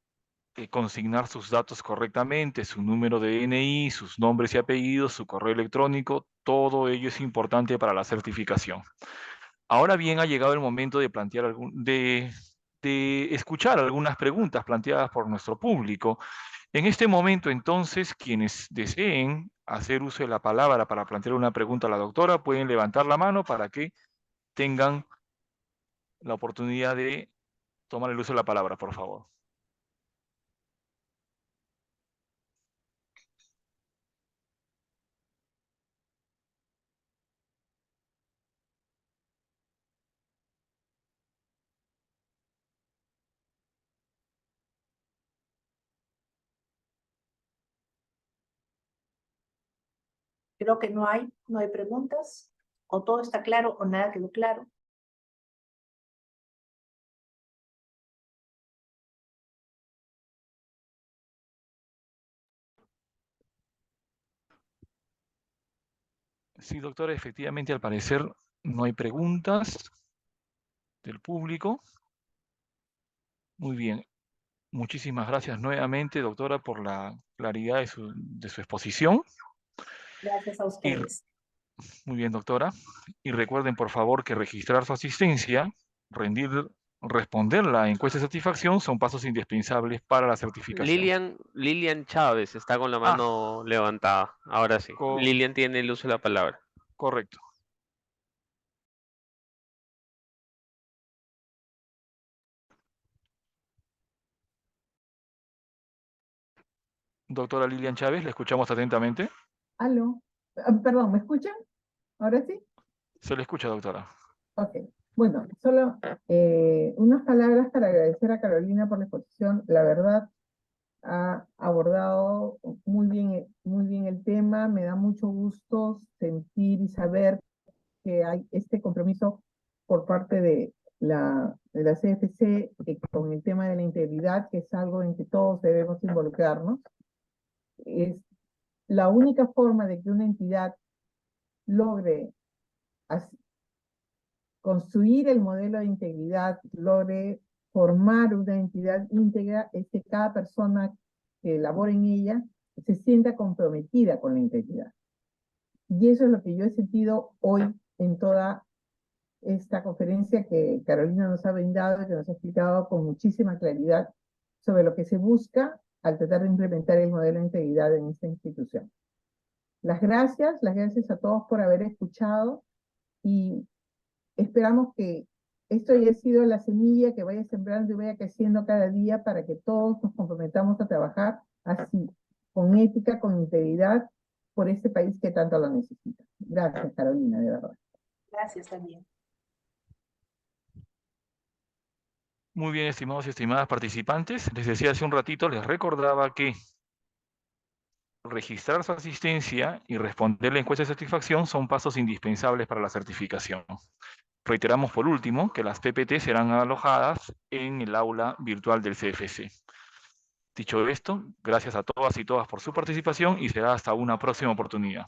Speaker 1: consignar sus datos correctamente, su número de DNI, sus nombres y apellidos, su correo electrónico, todo ello es importante para la certificación. Ahora bien, ha llegado el momento de plantear de escuchar algunas preguntas planteadas por nuestro público. En este momento, entonces, quienes deseen hacer uso de la palabra para plantear una pregunta a la doctora, pueden levantar la mano para que tengan la oportunidad de tomar el uso de la palabra, por favor.
Speaker 3: Creo que no hay preguntas, o todo está claro o nada quedó claro.
Speaker 1: Sí, doctora, efectivamente, al parecer no hay preguntas del público. Muy bien. Muchísimas gracias nuevamente, doctora, por la claridad de su exposición.
Speaker 3: Gracias a
Speaker 1: Y,
Speaker 3: ustedes.
Speaker 1: muy bien, doctora. Y recuerden, por favor, que registrar su asistencia, responder la encuesta de satisfacción son pasos indispensables para la certificación.
Speaker 2: Lilian Chávez está con la
Speaker 1: Ah,
Speaker 2: mano levantada. Ahora sí. Lilian tiene el uso de la palabra.
Speaker 1: correcto. Doctora Lilian Chávez, le escuchamos atentamente.
Speaker 4: Aló. Perdón, ¿me escuchan? ¿Ahora sí?
Speaker 1: Se le escucha, doctora.
Speaker 4: Ok. Bueno, solo unas palabras para agradecer a Carolina por la exposición. La verdad, ha abordado muy bien el tema. Me da mucho gusto sentir y saber que hay este compromiso por parte de la CFC con el tema de la integridad, que es algo en que todos debemos involucrarnos. Es la única forma de que una entidad logre construir el modelo de integridad, logre formar una entidad íntegra, es que cada persona que labora en ella se sienta comprometida con la integridad. Y eso es lo que yo he sentido hoy en toda esta conferencia que Carolina nos ha brindado y que nos ha explicado con muchísima claridad sobre lo que se busca al tratar de implementar el modelo de integridad en esta institución. Las gracias a todos por haber escuchado y esperamos que esto haya sido la semilla que vaya sembrando y vaya creciendo cada día para que todos nos comprometamos a trabajar así, con ética, con integridad, por este país que tanto lo necesita. Gracias, Carolina, de verdad.
Speaker 3: Gracias también.
Speaker 1: Muy bien, estimados y estimadas participantes. Les decía hace un ratito, les recordaba que registrar su asistencia y responder la encuesta de satisfacción son pasos indispensables para la certificación. Reiteramos por último que las PPT serán alojadas en el aula virtual del CFC. Dicho esto, gracias a todas y todas por su participación y será hasta una próxima oportunidad.